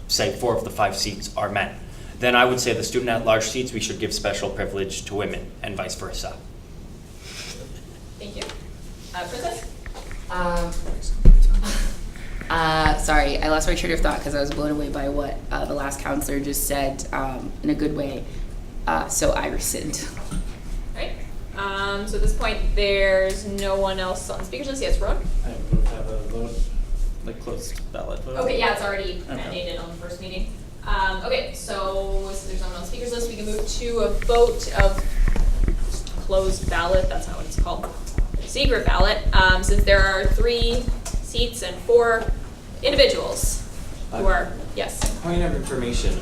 say 4 of the 5 seats are men. Then I would say the student at large seats, we should give special privilege to women, and vice versa. Thank you. Princess? Sorry, I lost my train of thought because I was blown away by what the last counselor just said in a good way. So I rescind. Right. So at this point, there's no one else on the speakers list. Yes, Ron? I move to have a vote, like closed ballot vote. Okay, yeah, it's already Okay. mandated on the first meeting. Okay, so there's no one on the speakers list. We can move to a vote of closed ballot. That's not what it's called. Secret ballot. Since there are 3 seats and 4 individuals who are, yes. Point of information,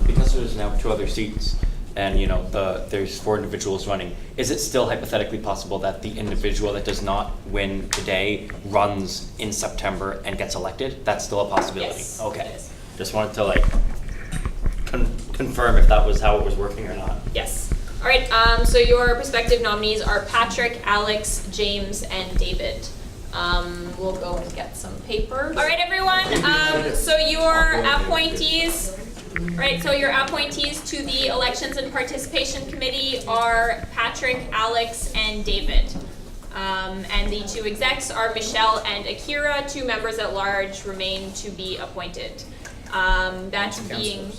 because there's now 2 other seats, and there's 4 individuals running, is it still hypothetically possible that the individual that does not win today runs in September and gets elected? That's still a possibility? Yes, Okay. it is. Just wanted to confirm if that was how it was working or not. Yes. All right, so your prospective nominees are Patrick, Alex, James, and David. We'll go and get some paper. All right, everyone, so your appointees, to the Elections and Participation Committee are Patrick, Alex, and David. And the 2 execs are Michelle and Akira. 2 members at large remain to be appointed. That being,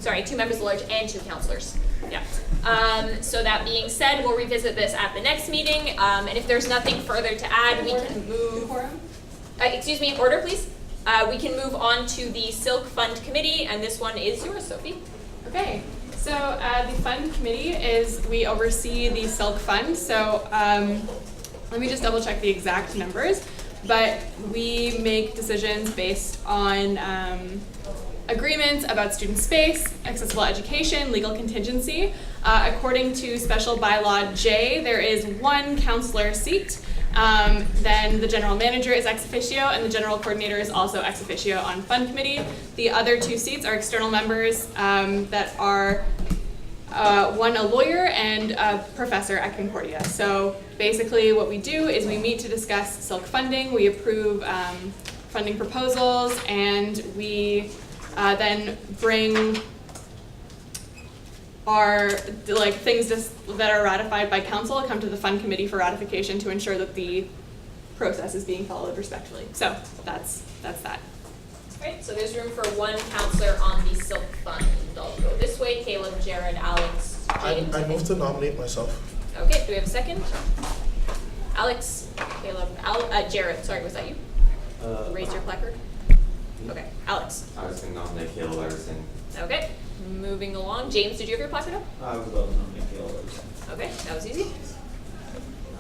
sorry, 2 members at large and 2 councillors. Yeah. So that being said, we'll revisit this at the next meeting. And if there's nothing further to add, we can move. Excuse me, order, please. We can move on to the Silk Fund Committee, and this one is yours, Sophie. Okay, so the fund committee we oversee the Silk Fund. So let me just double check the exact numbers, but we make decisions based on agreements about student space, accessible education, legal contingency. According to special bylaw J, there is one counselor seat. Then the general manager is ex officio, and the general coordinator is also ex officio on fund committee. The other 2 seats are external members that are one a lawyer and a professor at Concordia. So basically what we do is we meet to discuss Silk funding, we approve funding proposals, and we then bring our things that are ratified by council come to the fund committee for ratification to ensure that the process is being followed respectfully. So that's that. Great, so there's room for one counselor on the Silk Fund. I'll go this way, Caleb, Jared, Alex, James. I move to nominate myself. Okay, do we have a second? Alex, Caleb, Jared, sorry, was that you? Raise your placard. Okay, Alex. I was going to nominate Caleb Everson. Okay, moving along. James, did you have your placard up? I was about to nominate Caleb Everson. Okay, that was easy.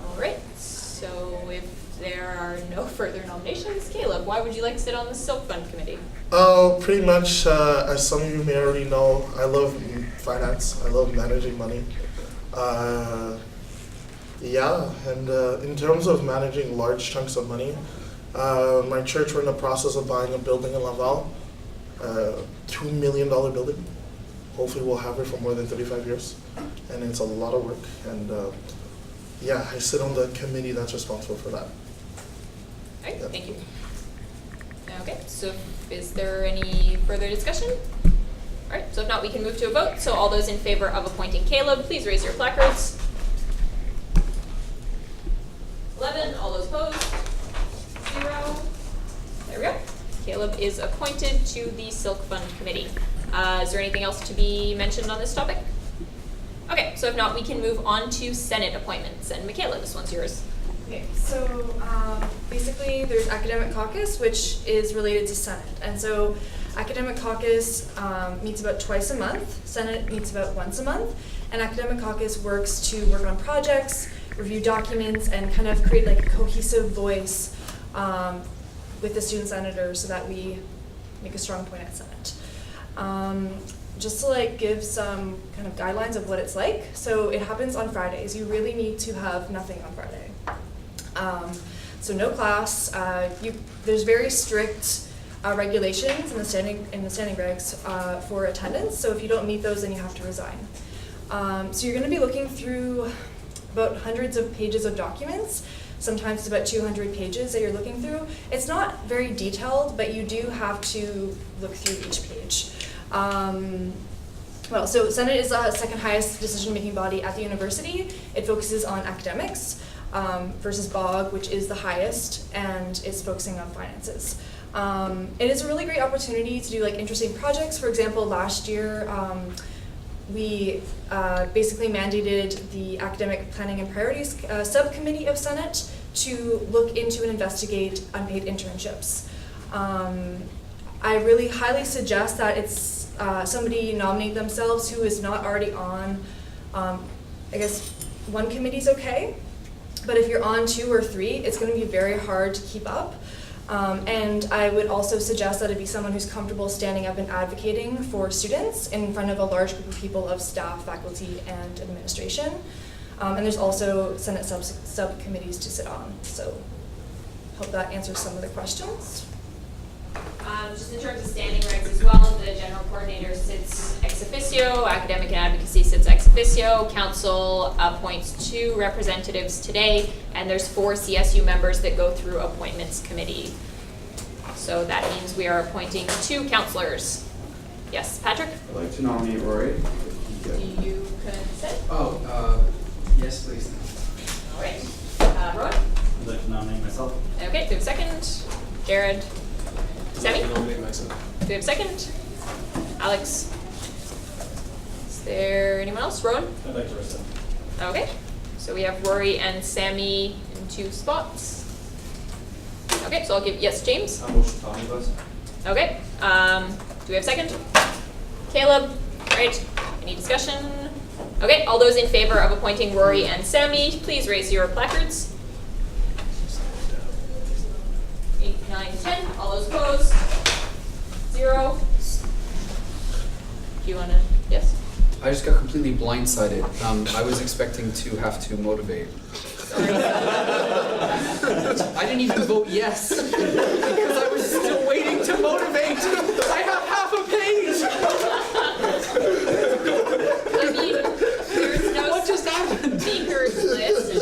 All right, so if there are no further nominations, Caleb, why would you like to sit on the Silk Fund Committee? Pretty much, as some of you may already know, I love finance. I love managing money. In terms of managing large chunks of money, my church, we're in the process of buying a building in Laval, $2 million building. Hopefully we'll have it for more than 35 years. And it's a lot of work. And I sit on the committee that's responsible for that. All right, thank you. Okay, so is there any further discussion? All right, so if not, we can move to a vote. So all those in favor of appointing Caleb, please raise your placards. 11, all those opposed? 0. There we go. Caleb is appointed to the Silk Fund Committee. Is there anything else to be mentioned on this topic? Okay, so if not, we can move on to Senate appointments. And Michaela, this one's yours. Okay, so basically there's Academic Caucus, which is related to Senate. And so Academic Caucus meets about twice a month, Senate meets about once a month, and Academic Caucus works to work on projects, review documents, and kind of create like a cohesive voice with the student senators so that we make a strong point at Senate. Just to like give some kind of guidelines of what it's like. So it happens on Fridays. You really need to have nothing on Friday. So no class. There's very strict regulations in the standing regs for attendance. So if you don't meet those, then you have to resign. So you're going to be looking through about hundreds of pages of documents. Sometimes it's about 200 pages that you're looking through. It's not very detailed, but you do have to look through each page. So Senate is the second highest decision-making body at the university. It focuses on academics versus BOG, which is the highest, and is focusing on finances. It is a really great opportunity to do like interesting projects. For example, last year, we basically mandated the Academic Planning and Priorities Subcommittee of Senate to look into and investigate unpaid internships. I really highly suggest that it's somebody nominate themselves who is not already on, I guess one committee's okay, but if you're on 2 or 3, it's going to be very hard to keep up. And I would also suggest that it be someone who's comfortable standing up and advocating for students in front of a large group of people of staff, faculty, and administration. And there's also Senate subcommittees to sit on. So hope that answers some of the questions. Just in terms of standing regs as well, the general coordinator sits ex officio, academic and advocacy sits ex officio, council appoints 2 representatives today, and there's 4 CSU members that go through appointments committee. So that means we are appointing 2 counselors. Yes, Patrick? I'd like to nominate Rory. Do you consent? Yes, please. All right. Rowan? I'd like to nominate myself. Okay, do we have a second? Jared? Sammy? I'll nominate myself. Do we have a second? Alex? Is there anyone else? Rowan? I'd like to rescind. Okay. So we have Rory and Sammy in 2 spots. Okay, so I'll give, yes, James? Motion to omnibus. Okay, do we have a second? Caleb, right, any discussion? Okay, all those in favor of appointing Rory and Sammy, please raise your placards. 8, 9, 10, all those opposed? 0. Do you wanna, yes? I just got completely blindsided. I was expecting to have to motivate. I didn't even vote yes because I was still waiting to motivate. I have half a page. I mean, there's no What just happened? speakers list.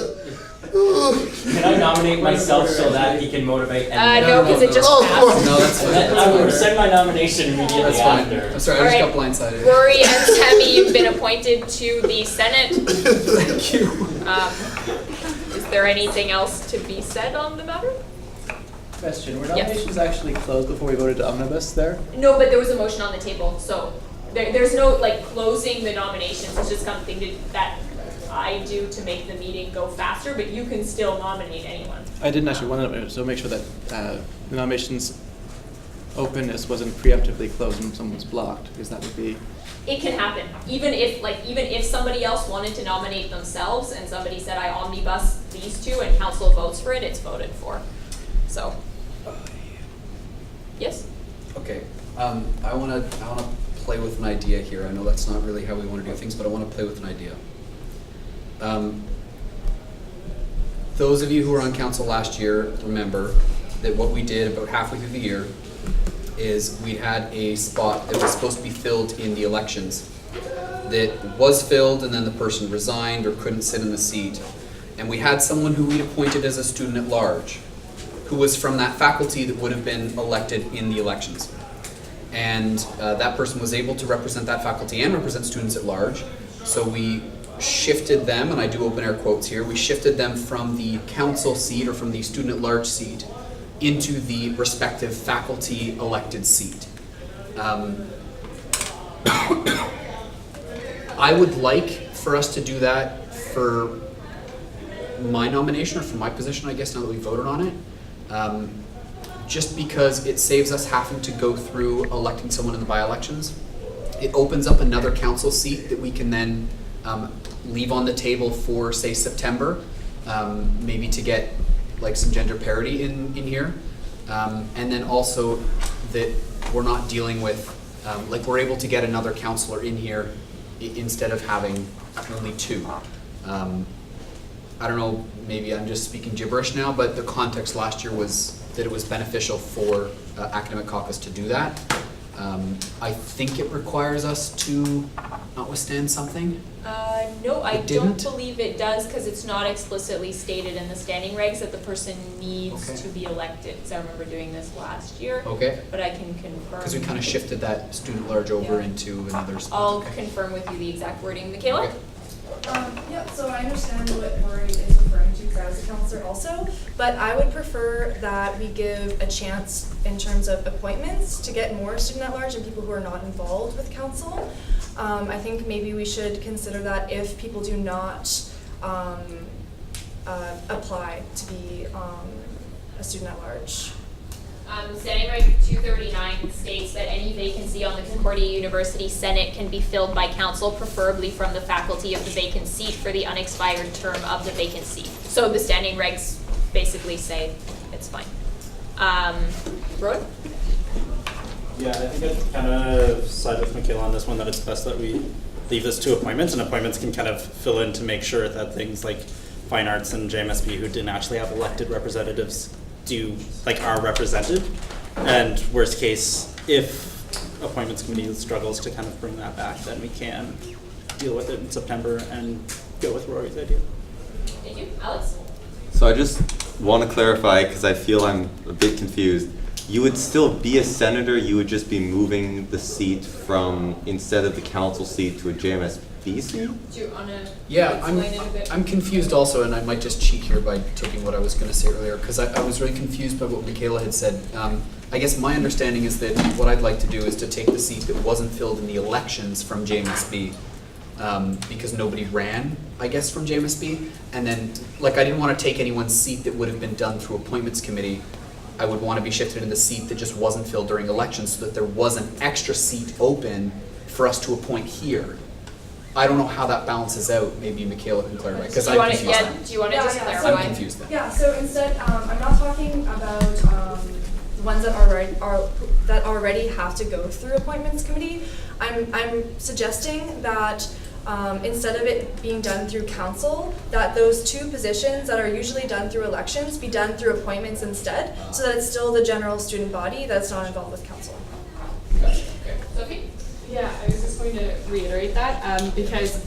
Can I nominate myself so that he can motivate? And No, because it just passed. No, that's fine. I will rescind my nomination immediately That's fine. after. I'm sorry, I just got blindsided. Rory and Tammy, you've been appointed to the Senate. Thank you. Is there anything else to be said on the matter? Question, were Yes. nominations actually closed before we voted to omnibus there? No, but there was a motion on the table, so there's no like closing the nominations. It's just something that I do to make the meeting go faster, but you can still nominate anyone. I didn't actually want to, so make sure that the nominations openness wasn't preemptively closed when someone was blocked, because that would be. It can happen. Even if somebody else wanted to nominate themselves and somebody said I omnibus these two and council votes for it, it's voted for. So. Yes? Okay. I wanna play with an idea here. I know that's not really how we want to do things, but I want to play with an idea. Those of you who were on council last year remember that what we did about halfway through the year is we had a spot that was supposed to be filled in the elections that was filled and then the person resigned or couldn't sit in the seat. And we had someone who we'd appointed as a student at large who was from that faculty that would have been elected in the elections. And that person was able to represent that faculty and represent students at large. So we shifted them, and I do open air quotes here, we shifted them from the council seat or from the student at large seat into the respective faculty elected seat. I would like for us to do that for my nomination or for my position, I guess, now that we voted on it. Just because it saves us having to go through electing someone in the by-elections. It opens up another council seat that we can then leave on the table for, say, September, maybe to get like some gender parity in here. And then also that we're not dealing with, like we're able to get another counselor in here instead of having only two. I don't know, maybe I'm just speaking gibberish now, but the context last year was that it was beneficial for academic caucus to do that. I think it requires us to notwithstand something. No, I It didn't? don't believe it does because it's not explicitly stated in the standing regs that the person needs Okay. to be elected. So I remember doing this last year. Okay. But I can confirm. Because we kind of shifted that student large over into another spot. I'll Okay. confirm with you the exact wording. Michaela? Okay. Yeah, so I understand what Rory is referring to, because I was a counselor also, but I would prefer that we give a chance in terms of appointments to get more student at large and people who are not involved with council. I think maybe we should consider that if people do not apply to be a student at large. Standing Reg 239 states that any vacancy on the Concordia University Senate can be filled by council, preferably from the faculty of the vacant seat for the unexpired term of the vacant seat. So the standing regs basically say it's fine. Roy? Yeah, I think I'd kind of side with Michaela on this one, that it's best that we leave this to appointments, and appointments can kind of fill in to make sure that things like Fine Arts and JMSB, who didn't actually have elected representatives, are represented. And worst case, if appointments committee struggles to kind of bring that back, then we can deal with it in September and go with Rory's idea. Thank you. Alex? So I just want to clarify, because I feel I'm a bit confused. You would still be a senator, you would just be moving the seat from, instead of the council seat, to a JMSB seat? Do you want to Yeah, explain it a bit? I'm confused also, and I might just cheat here by taking what I was going to say earlier, because I was really confused by what Michaela had said. I guess my understanding is that what I'd like to do is to take the seat that wasn't filled in the elections from JMSB, because nobody ran, I guess, from JMSB, and then, like, I didn't want to take anyone's seat that would have been done through appointments committee. I would want to be shifted in the seat that just wasn't filled during elections so that there was an extra seat open for us to appoint here. I don't know how that balances out. Maybe Michaela can clarify, because I'm confused now. Do you want to just so clarify? I'm confused then. Yeah, so instead, I'm not talking about the ones that that already have to go through appointments committee. I'm suggesting that instead of it being done through council, that those two positions that are usually done through elections be done through appointments instead, so that it's still the general student body that's not involved with council. Gotcha. Okay. Sophie? Yeah, I was just going to reiterate that because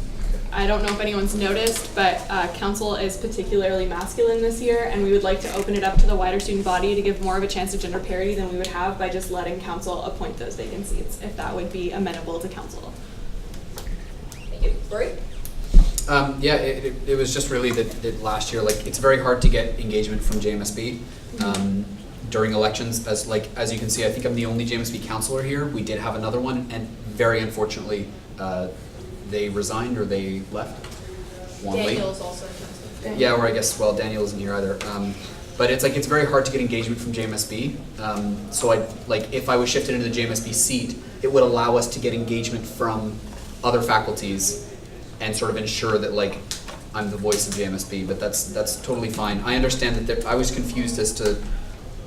I don't know if anyone's noticed, but council is particularly masculine this year, and we would like to open it up to the wider student body to give more of a chance of gender parity than we would have by just letting council appoint those vacant seats, if that would be amenable to council. Thank you. Rory? Yeah, it was just really that last year, like, it's very hard to get engagement from JMSB during elections. As you can see, I think I'm the only JMSB councillor here. We did have another one, and very unfortunately, they resigned or they left. Daniel's also a councillor. Yeah, or I guess, well, Daniel isn't here either. But it's very hard to get engagement from JMSB. So if I was shifted into the JMSB seat, it would allow us to get engagement from other faculties and sort of ensure that I'm the voice of JMSB. But that's totally fine. I understand that I was confused as to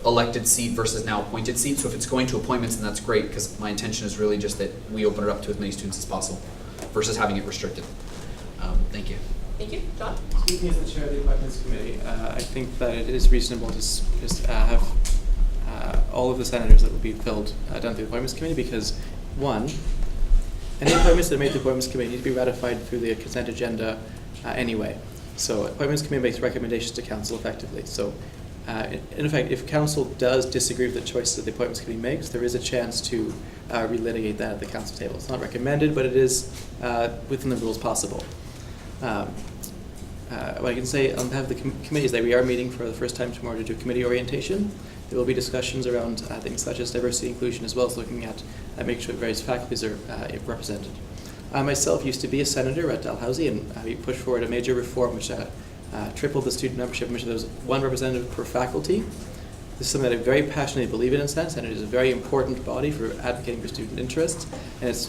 elected seat versus now appointed seat. So if it's going to appointments, then that's great, because my intention is really just that we open it up to as many students as possible versus having it restricted. Thank you. Thank you. John? Speaking as the chair of the appointments committee, I think that it is reasonable to just have all of the senators that will be filled done through the appointments committee, because one, any appointments that are made to the appointments committee need to be ratified through the consent agenda anyway. So appointments committee makes recommendations to council effectively. So in effect, if council does disagree with the choices that the appointments committee makes, there is a chance to relitigate that at the council table. It's not recommended, but it is within the rules possible. What I can say on behalf of the committee is that we are meeting for the first time tomorrow to do committee orientation. There will be discussions around things such as diversity inclusion, as well as looking at making sure that various faculties are represented. I myself used to be a senator at Dalhousie, and we pushed forward a major reform which tripled the student membership, which there was one representative per faculty. This is something that I very passionately believe in a sense, and it is a very important body for advocating for student interests. And it's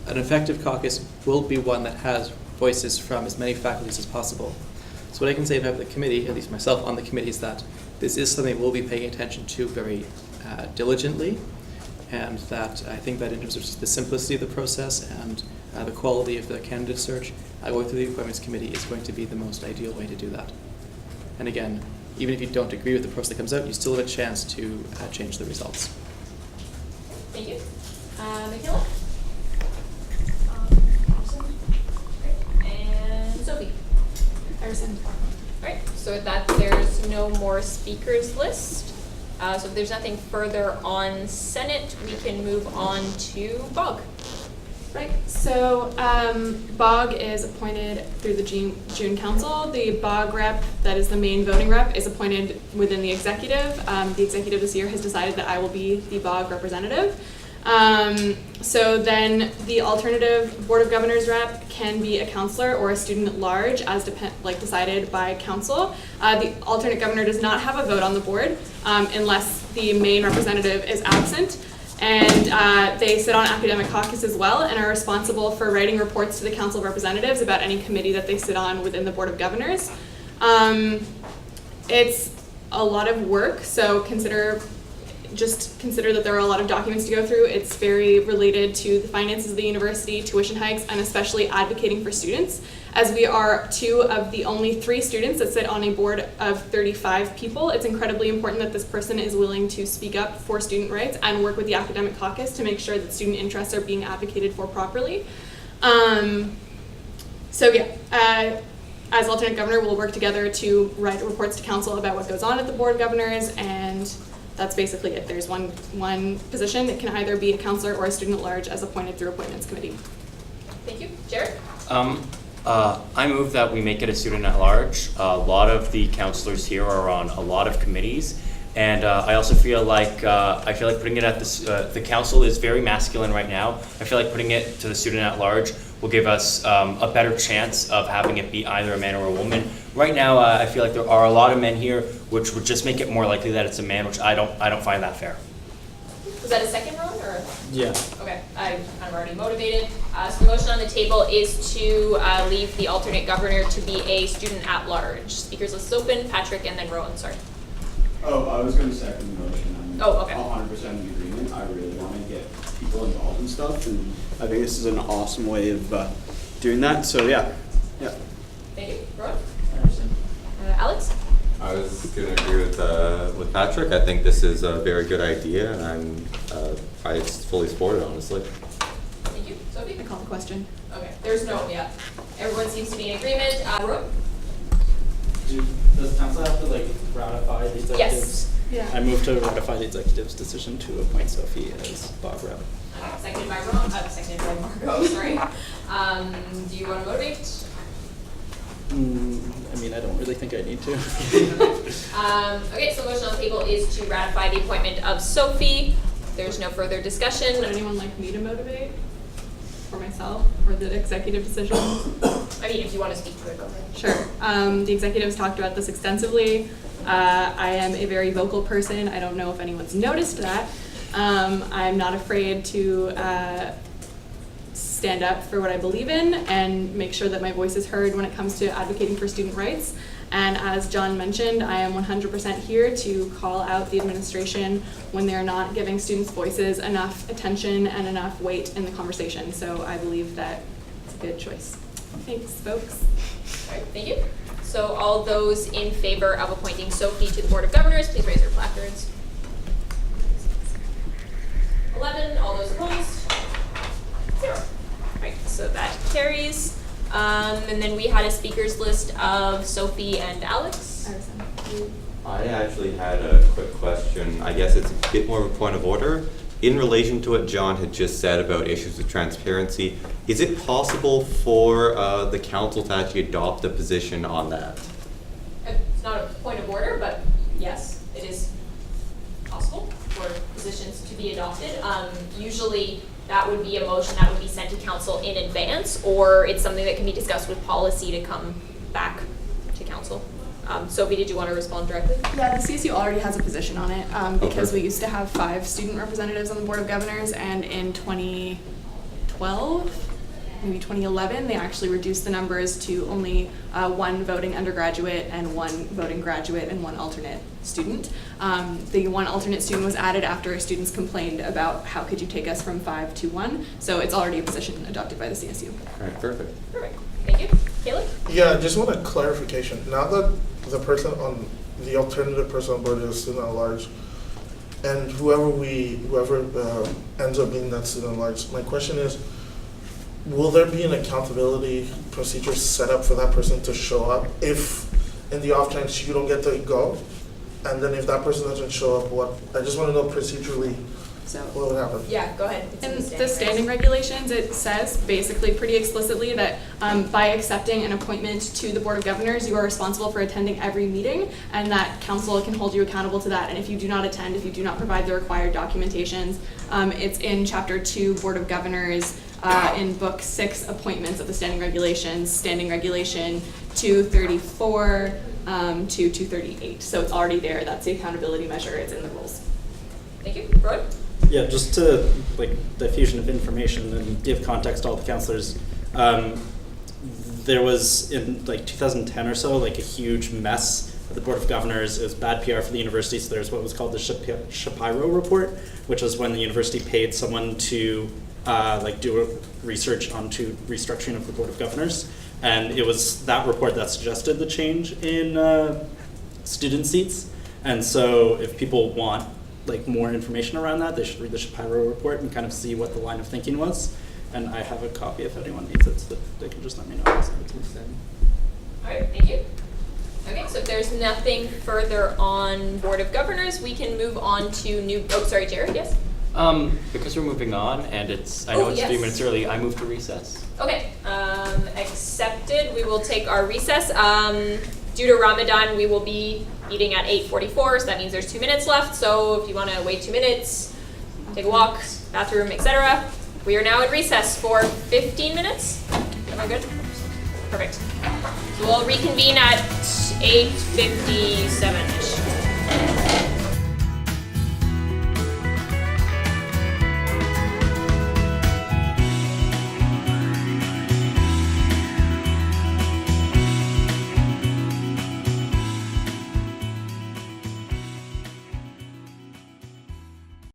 an effective caucus will be one that has voices from as many faculties as possible. So what I can say about the committee, at least myself on the committee, is that this is something we'll be paying attention to very diligently, and that I think that in terms of the simplicity of the process and the quality of the candidate search, going through the appointments committee is going to be the most ideal way to do that. And again, even if you don't agree with the process that comes out, you still have a chance to change the results. Thank you. Michaela? And Sophie? Harrison. All right, so with that, there's no more speakers list. So if there's nothing further on Senate, we can move on to BOG. Right, so BOG is appointed through the June Council. The BOG rep, that is the main voting rep, is appointed within the executive. The executive this year has decided that I will be the BOG representative. So then the alternative Board of Governors rep can be a counselor or a student at large, as decided by council. The alternate governor does not have a vote on the board unless the main representative is absent. And they sit on academic caucus as well and are responsible for writing reports to the Council of Representatives about any committee that they sit on within the Board of Governors. It's a lot of work, so consider that there are a lot of documents to go through. It's very related to the finances of the university, tuition hikes, and especially advocating for students. As we are two of the only 3 students that sit on a board of 35 people, it's incredibly important that this person is willing to speak up for student rights and work with the academic caucus to make sure that student interests are being advocated for properly. As alternate governor, we'll work together to write reports to council about what goes on at the Board of Governors, and that's basically it. There's one position. It can either be a counselor or a student at large as appointed through appointments committee. Thank you. Jared? I move that we make it a student at large. A lot of the counselors here are on a lot of committees, and I also feel like putting it at the council is very masculine right now. I feel like putting it to the student at large will give us a better chance of having it be either a man or a woman. Right now, I feel like there are a lot of men here, which would just make it more likely that it's a man, which I don't find that fair. Was that a second round or? Yeah. Okay, I'm kind of already motivated. So the motion on the table is to leave the alternate governor to be a student at large. Speakers list is open. Patrick and then Rowan, sorry. Oh, I was going to second the motion. I'm Oh, okay. 100% in agreement. I really want to get people involved in stuff, and I think this is an awesome way of doing that. So yeah. Thank you. Rowan? Alex? I was going to agree with Patrick. I think this is a very good idea, and I fully support it, honestly. Thank you. Sophie? I call the question. Okay, there's no, yeah. Everyone seems to be in agreement. Rowan? Does council have to like ratify the executives? Yes. Yeah. I move to ratify the executive's decision to appoint Sophie as Bob rep. Seconded by Rowan, seconded by Marco, sorry. Do you want to motivate? I mean, I don't really think I need to. Okay, so the motion on the table is to ratify the appointment of Sophie. There's no further discussion. Would anyone like me to motivate? For myself, or the executive decision? I mean, if you want to speak to it, go ahead. Sure. The executives talked about this extensively. I am a very vocal person. I don't know if anyone's noticed that. I'm not afraid to stand up for what I believe in and make sure that my voice is heard when it comes to advocating for student rights. And as John mentioned, I am 100% here to call out the administration when they're not giving students' voices enough attention and enough weight in the conversation. So I believe that it's a good choice. Thanks, folks. All right, thank you. So all those in favor of appointing Sophie to the Board of Governors, please raise your placards. 11, all those opposed? 0. All right, so that carries. And then we had a speakers list of Sophie and Alex. I actually had a quick question. I guess it's a bit more of a point of order. In relation to what John had just said about issues of transparency, is it possible for the council to actually adopt a position on that? It's not a point of order, but yes, it is possible for positions to be adopted. Usually that would be a motion that would be sent to council in advance, or it's something that can be discussed with policy to come back to council. Sophie, did you want to respond directly? Yeah, the CSU already has a position on it because we used to have 5 student representatives on the Board of Governors, and in 2012, maybe 2011, they actually reduced the numbers to only 1 voting undergraduate and 1 voting graduate and 1 alternate student. The 1 alternate student was added after students complained about how could you take us from 5 to 1, so it's already a position adopted by the CSU. All right, perfect. Perfect. Thank you. Caleb? Yeah, I just want a clarification. Now that the person on the alternative person on board is a student at large, and whoever ends up being that student at large, my question is, will there be an accountability procedure set up for that person to show up if in the off chance you don't get to go? And then if that person doesn't show up, I just want to know procedurally what would happen. Yeah, go ahead. In the standing regulations, it says basically pretty explicitly that by accepting an appointment to the Board of Governors, you are responsible for attending every meeting, and that council can hold you accountable to that. And if you do not attend, if you do not provide the required documentations, it's in Chapter 2, Board of Governors, in Book 6, Appointments of the Standing Regulations, Standing Regulation 234 to 238. So it's already there. That's the accountability measure. It's in the rules. Thank you. Roy? Yeah, just to diffusion of information and give context to all the councillors. There was in 2010 or so a huge mess at the Board of Governors. It was bad PR for the university. So there's what was called the Shapiro report, which was when the university paid someone to do a research onto restructuring of the Board of Governors, and it was that report that suggested the change in student seats. And so if people want more information around that, they should read the Shapiro report and kind of see what the line of thinking was. And I have a copy if anyone needs it, so that they can just let me know. All right, thank you. Okay, so if there's nothing further on Board of Governors, we can move on to sorry, Jared, yes? Because we're moving on, and I know it's 3 minutes early, I move to recess. Okay, accepted. We will take our recess. Due to Ramadan, we will be eating at 8:44, so that means there's 2 minutes left. So if you want to wait 2 minutes, take a walk, bathroom, etc. We are now at recess for 15 minutes. Everyone good? Perfect. So we'll reconvene at 8:57-ish.